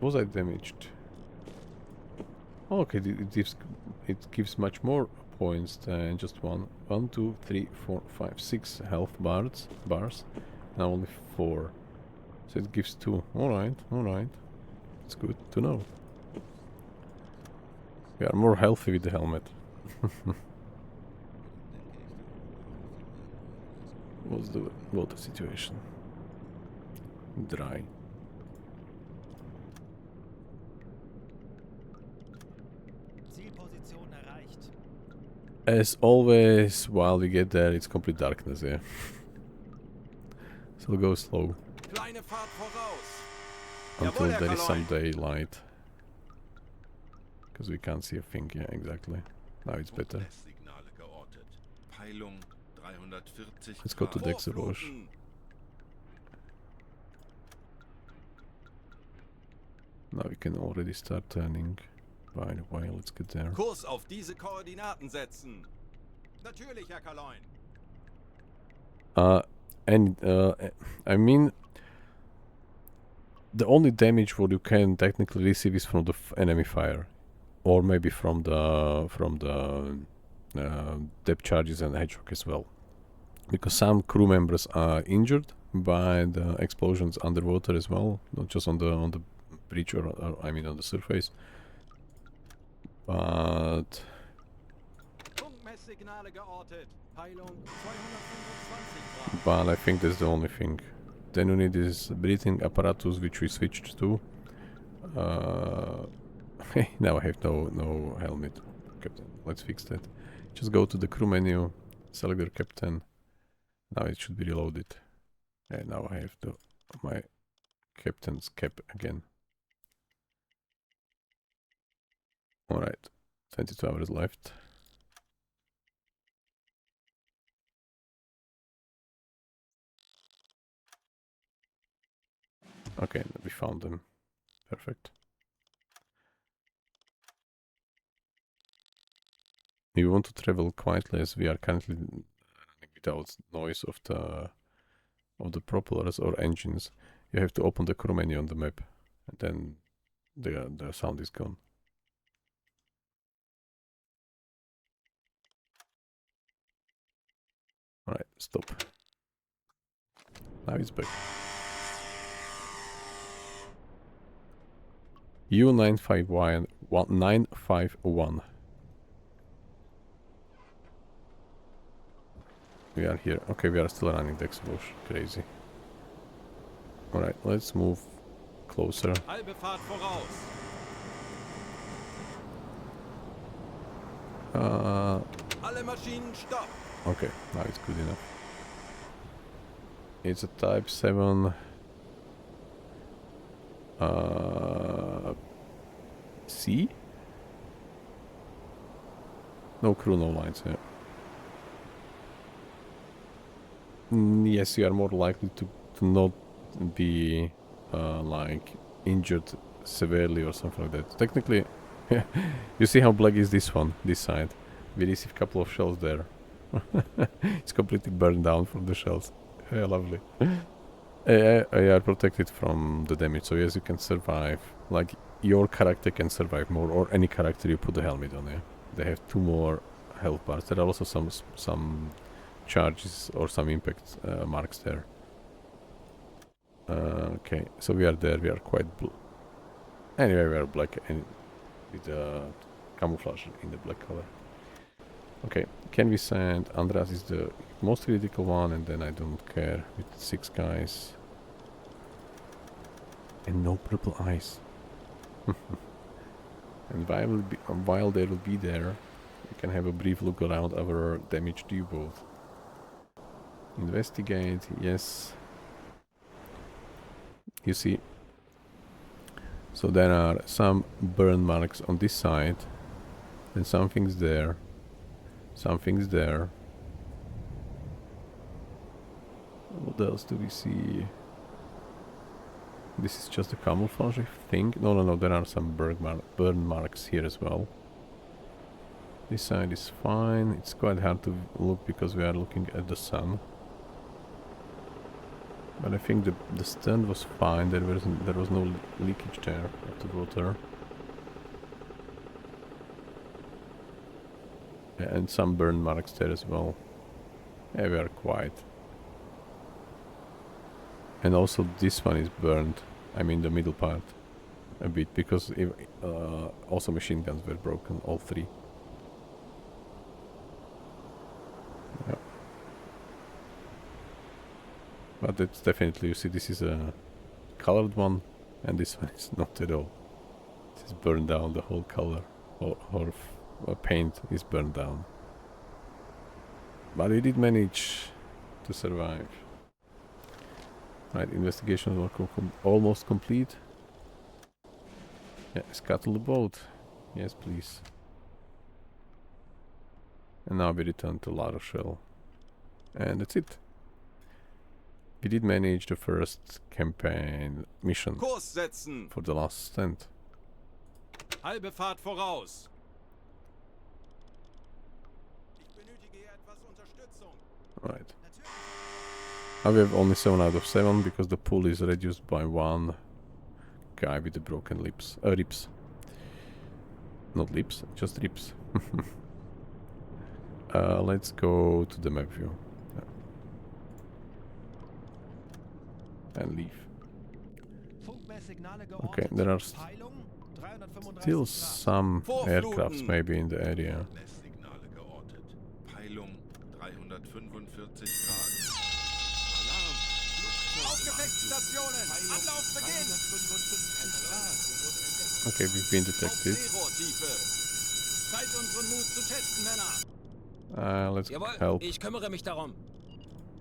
Was I damaged? Oh, okay, it gives much more points than just one. 1, 2, 3, 4, 5, 6 health bars. Now only 4. So it gives 2. Alright. It's good to know. We are more healthy with the helmet. What's the water situation? Dry. Zielposition erreicht. As always, while we get there, it's complete darkness here. So we'll go slow. Kleine Fahrt voraus. until Jawohl, Herr there is some Kaloy. daylight. Because we can't see a thing. Yeah, exactly. Now it's better. Messsignale geortet. Peilung 340 Let's go to Grad. the Dexebusch. Vorfluten. Now we can already start turning. By the way, let's get there. Kurs auf diese Koordinaten setzen. Natürlich, Herr Kaloin. I mean, the only damage what you can technically receive is from the enemy fire, or maybe from the depth charges and hedgehog as well, because some crew members are injured by the explosions underwater as well, not just on the bridge or I mean on the surface. But Funkmesssignale geortet. Peilung 225 Grad. But I think that's the only thing. Then you need this breathing apparatus which we switched to. Now I have no helmet. Captain, let's fix that. Just go to the crew menu, select your captain. Now it should be reloaded. And now I have my captain's cap again. Alright, 22 hours left. Okay, we found them. Perfect. We want to travel quietly as we are currently running without noise of the propellers or engines. You have to open the crew menu on the map, and then the sound is gone. Alright, stop. Now it's back. U951. We are here. Okay, we are still running the explosion. Crazy. Alright, let's move closer. Halbe Fahrt voraus. Alle Maschinen stopp. Okay, now it's good enough. It's a Type 7 C? No crew, no lines, yeah. Yes, you are more likely to not be like injured severely or something like that. Technically, you see how black is this one, this side. We received a couple of shells there. It's completely burned down from the shells. Yeah, lovely. I are protected from the damage, so yes, you can survive. Like, your character can survive more, or any character you put the helmet on, yeah. They have 2 more health bars. There are also some charges or some impact marks there. Okay, so we are there, we are quite anyway, we are black and with camouflage in the black color. Okay, can we send Andreas is the most critical one, and then I don't care with 6 guys. And no purple eyes. And while they will be there, we can have a brief look around our damaged U-boat. Investigate, yes. You see, so there are some burn marks on this side, and something's there. Something's there. What else do we see? This is just a camouflage thing. No, there are some burn marks here as well. This side is fine. It's quite hard to look because we are looking at the sun. But I think the stern was fine. There was no leakage there of the water. Yeah, and some burn marks there as well. Yeah, we are quiet. And also this one is burned. I mean the middle part a bit, because also machine guns were broken, all 3. Yeah. But it's definitely, you see, this is a colored one, and this one is not at all. This is burned down, the whole color, or paint is burned down. But we did manage to survive. Right, investigations were almost complete. Yeah, scuttle the boat. Yes, please. And now we return to La Rochelle. And that's it. We did manage the first campaign mission Kurs setzen. for the last stand. Halbe Fahrt voraus. Ich benötige hier etwas Unterstützung. Right. Now we have only 7 out of 7 because the pool is reduced by 1 guy with the broken ribs. Not lips, just ribs. Let's go to the map view. Yeah. And leave. Okay, there are still some aircrafts maybe in the area. Messsignale geortet. Peilung 345 Grad. Aufgewecktstationen! Ablauf beginnt! Okay, we've been detected. Seerohrtiefe! Zeit, unseren Mut zu testen, Männer! Let's Jawohl, help. ich kümmere mich darum.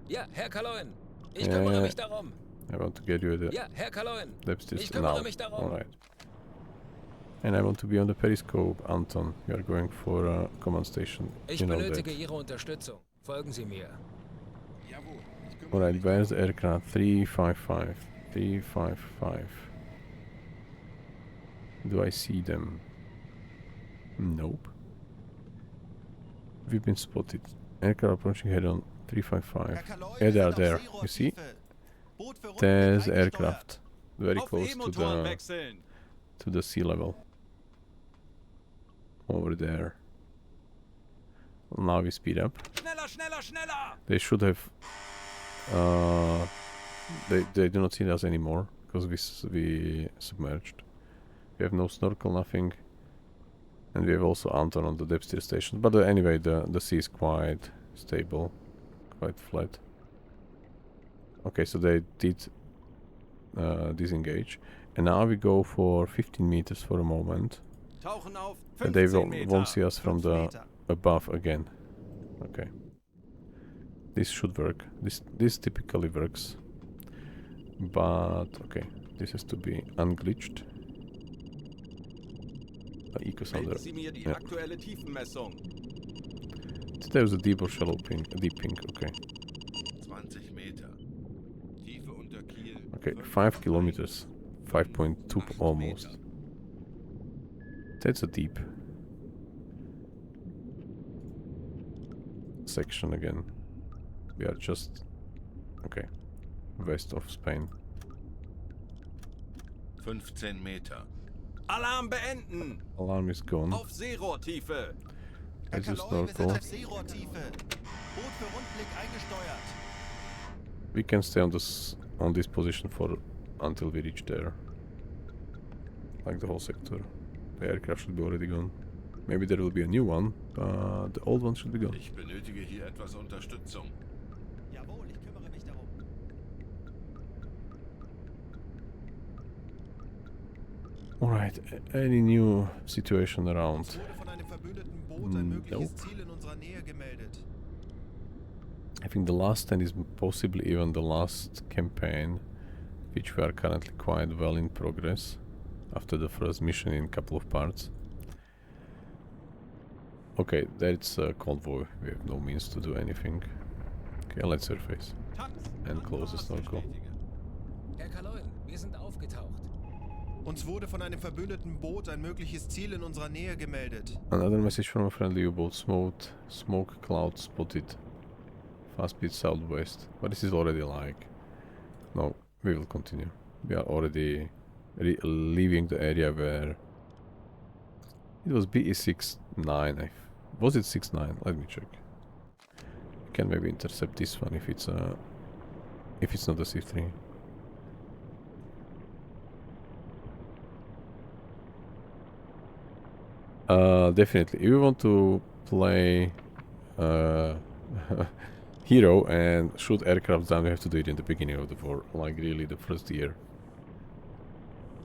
Ja, Herr Kaloin. Ich Ja, kümmere ja. mich darum. I want to get you the Ja, Herr Kaloin. depth Ich now. kümmere mich darum. Alright. And I want to be on the periscope, Anton. We are going for a command station. Ich You know benötige that. Ihre Unterstützung. Folgen Sie mir. Jawohl, ich kümmere Alright, mich. where's the aircraft? 355. 355. Do I see them? Nope. We've been spotted. Aircraft approaching head on 355. Herr Kaloi, Yeah, wir they are sind auf there. You see? Seerohrtiefe. Boot für Rundblick There's eingesteuert. aircraft. Very Auf close E-Motoren wechseln. to the sea level. Over there. Now we speed up. Schneller, schneller, schneller! They should have. They do not see us anymore because we submerged. We have no snorkel, nothing, and we have also Anton on the depth steer station. But anyway, the sea is quite stable, quite flat. Okay, so they did disengage, and now we go for 15 meters for a moment, Tauchen auf and they 15 Meter. won't see us from 5 the Meter. above again. Okay. This should work. This typically works. But okay, this has to be unglitched. Eco sounder. Melden Sie mir die Ja. aktuelle Tiefenmessung. There's a deep or shallow pink. A deep pink, okay. 20 Meter. Tiefe unter Kiel. Okay, 5 kilometers. 5.2 8 almost. Meter. That's a deep section again. We are just okay. West of Spain. 15 Meter. Alarm beenden. Alarm is gone. Auf Seerohrtiefe. Herr There's a Kaloi, wir sind snorkel. auf Seerohrtiefe. Boot für Rundblick eingesteuert. We can stay on this position for until we reach there. Like the whole sector. The aircraft should be already gone. Maybe there will be a new one, but the old one should be gone. Ich benötige hier etwas Unterstützung. Jawohl, ich kümmere mich darum. Alright, any new situation around? Uns wurde von einem verbündeten Boot ein mögliches Nope. Ziel in unserer Nähe gemeldet. I think the last stand is possibly even the last campaign, which we are currently quite well in progress after the first mission in a couple of parts. Okay, that's a convoy. We have no means to do anything. Okay, let's surface and close the snorkel. Herr Kaloin, wir sind aufgetaucht. Uns wurde von einem verbündeten Boot ein mögliches Ziel in unserer Nähe gemeldet. Another message from a friendly U-boat. Smoke cloud spotted. Fast speed southwest. But this is already like... No, we will continue. We are already leaving the area where... It was BE69. Was it 69? Let me check. We can maybe intercept this one if it's not a C3. Definitely. If you want to play hero and shoot aircraft down, you have to do it in the beginning of the war, like really the first year.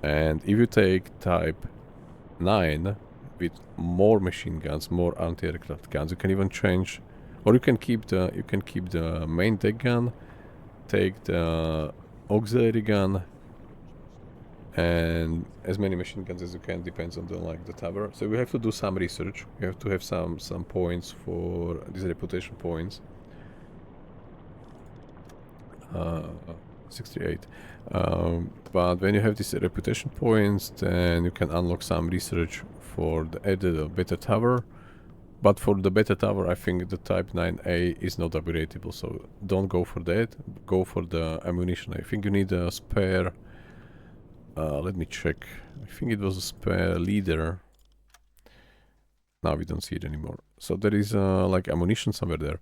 And if you take type 9 with more machine guns, more anti-aircraft guns, you can even change, or you can keep the main deck gun, take the auxiliary gun, and as many machine guns as you can, depends on the tower. So we have to do some research. We have to have some points for these reputation points. 68. But when you have these reputation points, then you can unlock some research for the beta tower. But for the beta tower, I think the Type 9A is not upgradable, so don't go for that. Go for the ammunition. I think you need a spare. Let me check. I think it was a spare leader. Now we don't see it anymore. So there is like ammunition somewhere there.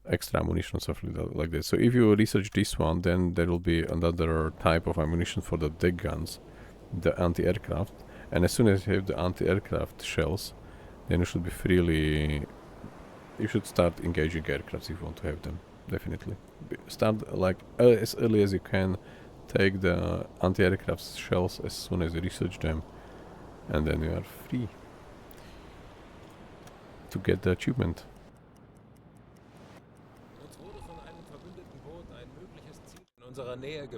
Extra ammunition, something like that. So if you research this one, then there will be another type of ammunition for the deck guns, the anti-aircraft. And as soon as you have the anti-aircraft shells, then you should be freely... You should start engaging aircrafts if you want to have them, definitely. Start like as early as you can, take the anti-aircraft shells as soon as you research them, and then you are free to get the achievement.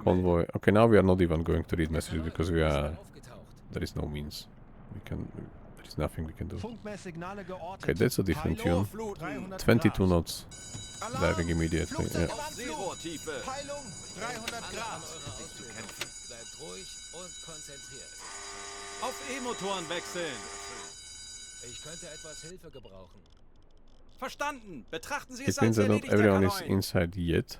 Convoy. Okay, now we are not even going to read messages because we are... There is no means. There is nothing we can do. Funkmesssignale geortet. Okay, that's a different tune. Vorfluten. 22 knots. Diving immediately. Yeah. Auf Seerohrtiefe. Peilung 300 Grad. Bleibt ruhig und konzentriert. Auf E-Motoren wechseln. Ich könnte etwas Hilfe gebrauchen. Verstanden. Betrachten Sie es It means als that not erledigt, Herr everyone is Kanoin. inside yet.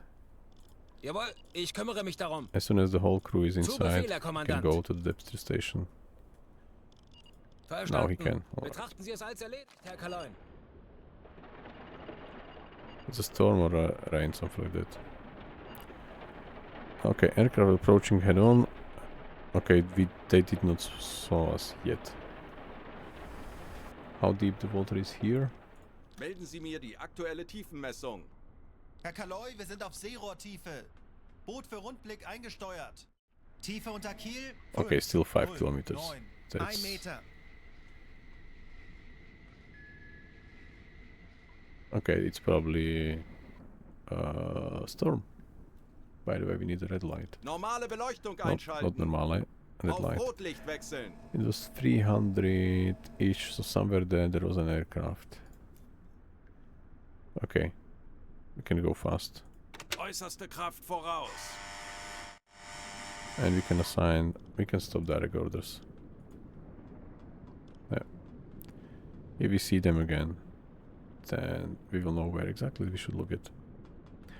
Jawohl, ich kümmere mich darum. As soon as the whole crew is inside, Befehl, Herr he can Kommandant. go to the depth station. Verstanden. Now he can. Alright. Betrachten Sie es als erledigt, Herr Kaloin. It's a storm or a rain, something like that. Okay, aircraft approaching head on. Okay, they did not saw us yet. How deep the water is here? Melden Sie mir die aktuelle Tiefenmessung. Herr Kaloy, wir sind auf Seerohrtiefe. Boot für Rundblick eingesteuert. Tiefe unter Kiel. Okay, still 5 kilometers. 1 That's Meter. okay. It's probably storm. By the way, we need a red light. Normale Beleuchtung Not einschalten. normal red Auf light. Rotlicht wechseln. It was 300-ish, so somewhere there was an aircraft. Okay, we can go fast. Äußerste Kraft voraus. And we can stop direct orders. Yeah. If we see them again, then we will know where exactly we should look at.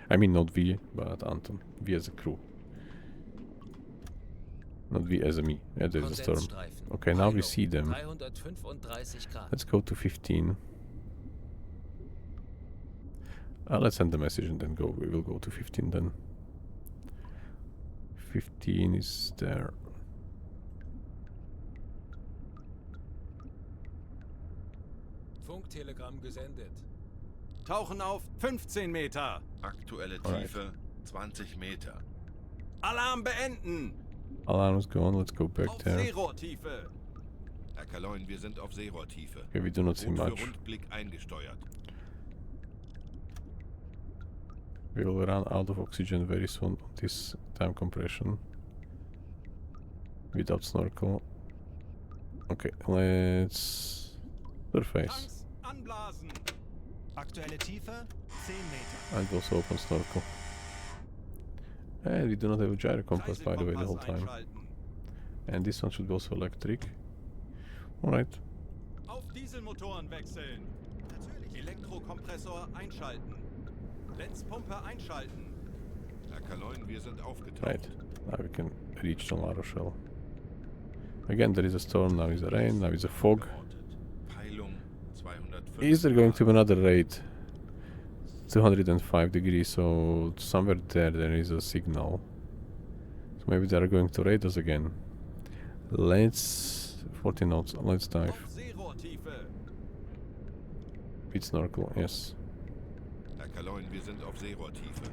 I mean not we, but Anton. We as a crew. Not we as a me. Yeah, there's a storm. Kondensstreifen. Okay, now we see them. 335 Grad. Let's go to 15. Let's send the message and then go. We will go to 15 then. 15 is there. Funktelegramm gesendet. Tauchen auf 15 Meter. Aktuelle Alright. Tiefe 20 Meter. Alarm beenden. Alarm is gone. Let's go back Auf there. Seerohrtiefe. Herr Kaloin, wir sind auf Seerohrtiefe. Okay, we do not see Boot für much. Rundblick eingesteuert. We will run out of oxygen very soon on this time compression. Without snorkel. Okay, let's surface. Tanks anblasen. Aktuelle Tiefe 10 Meter. And also open snorkel. And we do not have a gyro compass, by the way, the whole Reisekompass time. einschalten. And this one should be also electric. Alright. Auf Dieselmotoren wechseln. Natürlich. Elektrokompressor einschalten. Lenzpumpe einschalten. Herr Kaloin, wir sind aufgetaucht. Right. Now we can reach the La Rochelle. Again, there is a storm, now is a rain, now is a fog. Peilung 205. Is there going to be another raid? 205 degrees, so somewhere there is a signal. So maybe they are going to raid us again. Let's... 14 knots, let's dive. Auf Seerohrtiefe. With snorkel, yes. Herr Kaloin, wir sind auf Seerohrtiefe.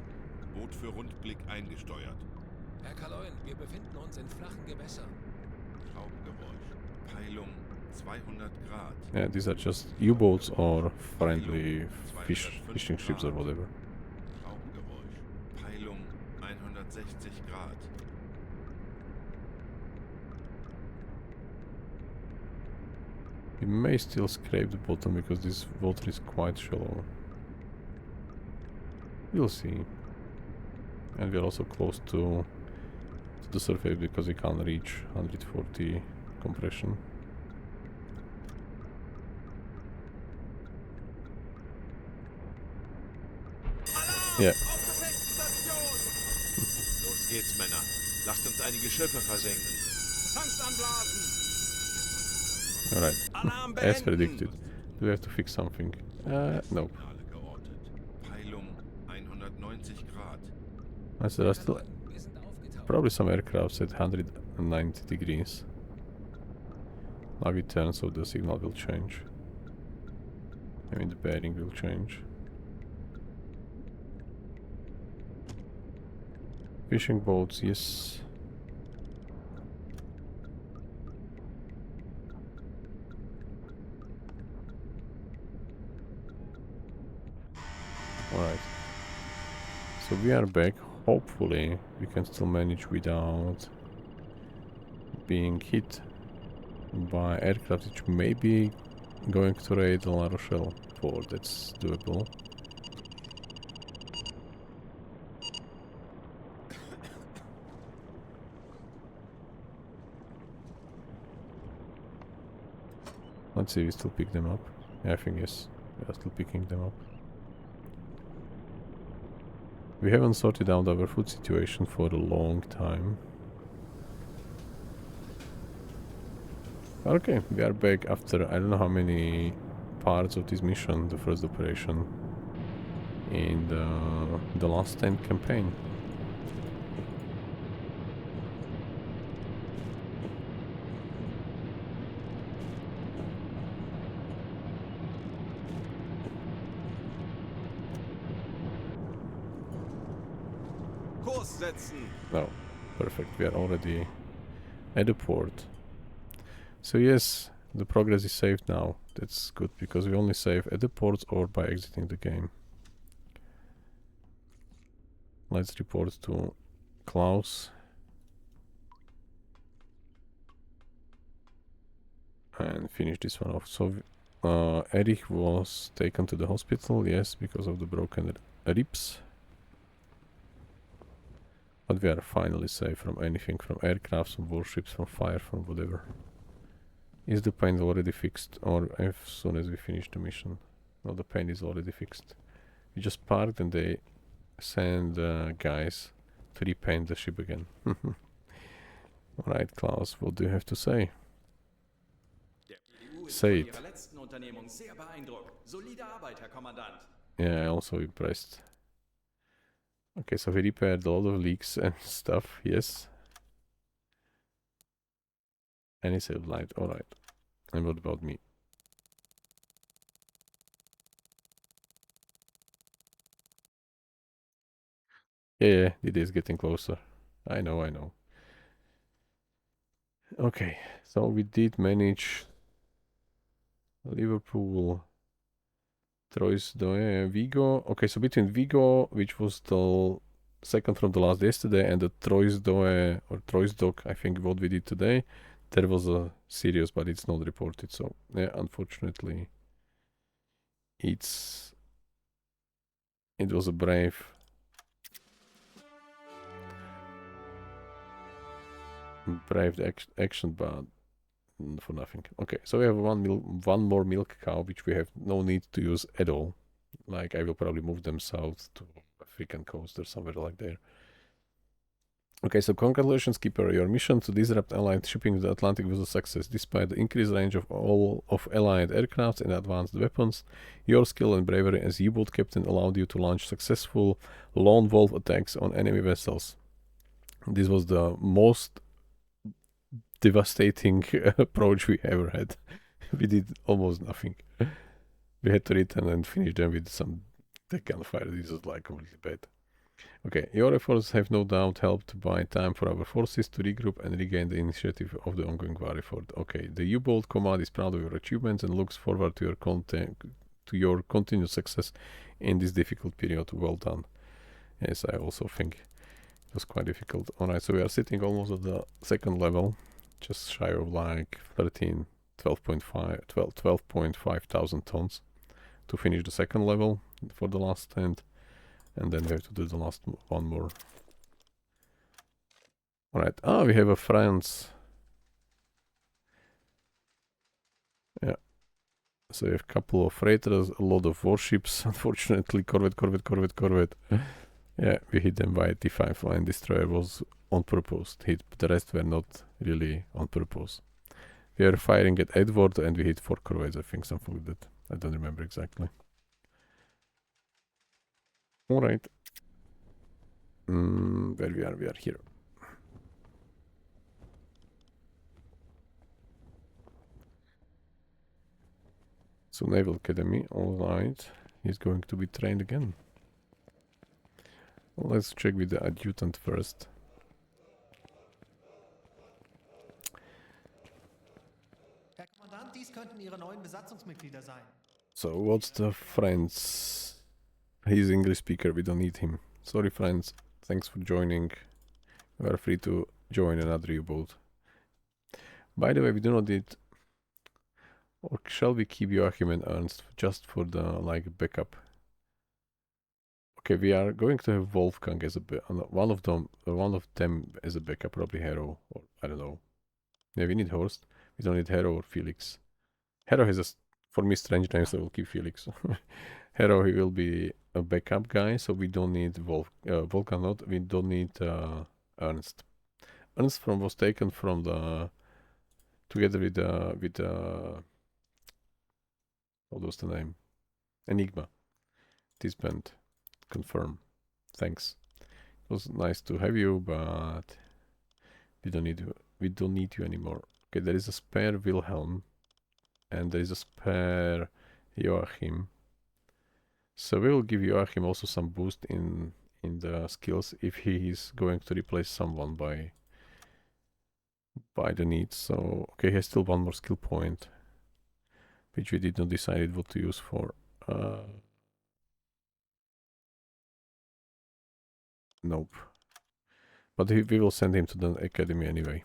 Boot für Rundblick eingesteuert. Herr Kaloin, wir befinden uns in flachen Gewässern. Schraubengeräusch. Peilung 200 Grad. Yeah, these are just U-boats or friendly fishing ships or whatever. Schraubengeräusch. Peilung 160 Grad. We may still scrape the bottom because this water is quite shallow. We'll see. And we're also close to the surface because we can't reach 140 compression. Ja. Los geht's, Männer. Lasst uns einige Schiffe versenken. Tanks anblasen! Alright. Alarm As beenden! predicted. Do we have to fix something? Nope. Signale geortet. Peilung 190 Grad. That's there are still Wir sind aufgetaucht. probably some aircrafts at 190 degrees. Now we turn so the signal will change. I mean the bearing will change. Fishing boats, yes. Alright. So we are back. Hopefully we can still manage without being hit by aircraft which may be going to raid La Rochelle 4. That's doable. Let's see, we still pick them up. Yeah, I think yes, we are still picking them up. We haven't sorted out our food situation for a long time. Okay, we are back after I don't know how many parts of this mission, the first operation, in the last 10 campaign. Kurs setzen! No, perfect. We are already at the port. So yes, the progress is saved now. That's good because we only save at the ports or by exiting the game. Let's report to Klaus. And finish this one off. So Erich was taken to the hospital, yes, because of the broken ribs. But we are finally safe from anything, from aircrafts, from warships, from fire, from whatever. Is the paint already fixed, or as soon as we finish the mission? No, the paint is already fixed. We just parked and they send guys to repaint the ship again. Alright, Klaus, what do you have to say? Der PDU ist Say von it. Ihrer letzten Unternehmung sehr beeindruckt. Solide Arbeit, Herr Kommandant. Yeah, also impressed. Okay, so he repaired a lot of leaks and stuff, yes. And he saved light, alright. And what about me? Yeah, it is getting closer. I know, I know. Okay, so we did manage Liverpool, Troyes, Vigo. Okay, so between Vigo, which was the second from the last yesterday, and the Troyes or Troyes, I think what we did today, there was a Sirius, but it's not reported. So yeah, unfortunately, it was a brave action, but for nothing. Okay, so we have one more milk cow, which we have no need to use at all. Like, I will probably move them south to African coast or somewhere like there. Okay, so congratulations, Keeper. Your mission to disrupt Allied shipping in the Atlantic was a success. Despite the increased range of all of Allied aircraft and advanced weapons, your skill and bravery as U-boat captain allowed you to launch successful lone wolf attacks on enemy vessels. This was the most devastating approach we ever had. We did almost nothing. We had to return and finish them with some gunfire. This was like completely bad. Okay, your efforts have no doubt helped buy time for our forces to regroup and regain the initiative of the ongoing war effort. Okay, the U-boat command is proud of your achievements and looks forward to your continued success in this difficult period. Well done. Yes, I also think it was quite difficult. Alright, so we are sitting almost at the second level, just shy of like 13 12.5 thousand tons to finish the second level for the last stand, and then we have to do the last one more. Alright, we have a France. Yeah. So we have a couple of freighters, a lot of warships. Unfortunately, Corvette. Yeah, we hit them by T5 line destroyer was on purpose. The rest were not really on purpose. We are firing at Edward and we hit 4 corvettes, I think, something like that. I don't remember exactly. Alright. Where we are? We are here. So Naval Academy, alright. He's going to be trained again. Well, let's check with the adjutant first. Herr Kommandant, dies könnten Ihre neuen Besatzungsmitglieder sein. So what's the friends? He's English speaker, we don't need him. Sorry friends, thanks for joining. You are free to join another U-boat. By the way, we do not need... Or shall we keep Joachim and Ernst just for the, like, backup? Okay, we are going to have Wolfgang as a... one of them as a backup, probably Hero, or I don't know. Yeah, we need Horst. We don't need Hero or Felix. Hero has a, for me, strange name, so we'll keep Felix. Hero, he will be a backup guy, so we don't need Volkan, not, we don't need Ernst. Ernst was taken from the, together with what was the name? Enigma. Disband. Confirm. Thanks. It was nice to have you, but we don't need you anymore. Okay, there is a spare Wilhelm and there is a spare Joachim. So we will give Joachim also some boost in the skills if he is going to replace someone by the needs. So okay, he has still one more skill point, which we did not decide what to use for. Nope. But we will send him to the academy anyway.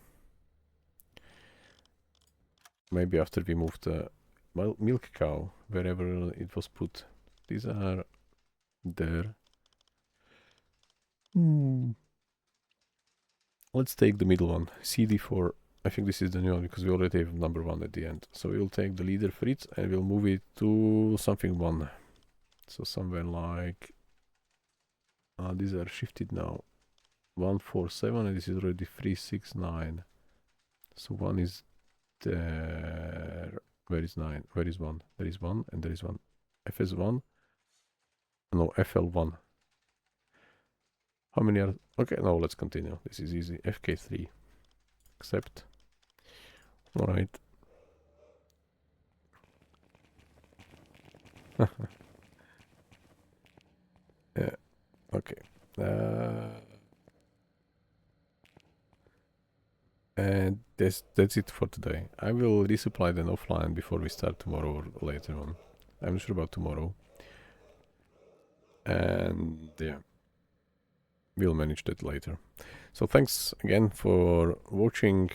Maybe after we move the milk cow, wherever it was put. These are there. Let's take the middle one, CD4. I think this is the new one because we already have number 1 at the end. So we'll take the leader Fritz and we'll move it to something 1. So somewhere like... these are shifted now. 147 and this is already 369. So 1 is there. Where is 9? Where is 1? There is 1 and there is 1. FS1? No, FL1. How many are... Okay, no, let's continue. This is easy. FK3. Accept. Alright. Yeah, okay. And that's it for today. I will resupply then offline before we start tomorrow or later on. I'm not sure about tomorrow. And yeah, we'll manage that later. So thanks again for watching.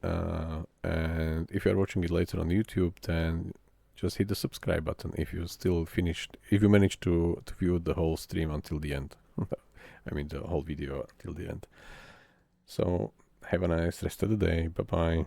And if you are watching it later on YouTube, then just hit the subscribe button if you still finished, if you managed to view the whole stream until the end. I mean the whole video until the end. So have a nice rest of the day. Bye bye.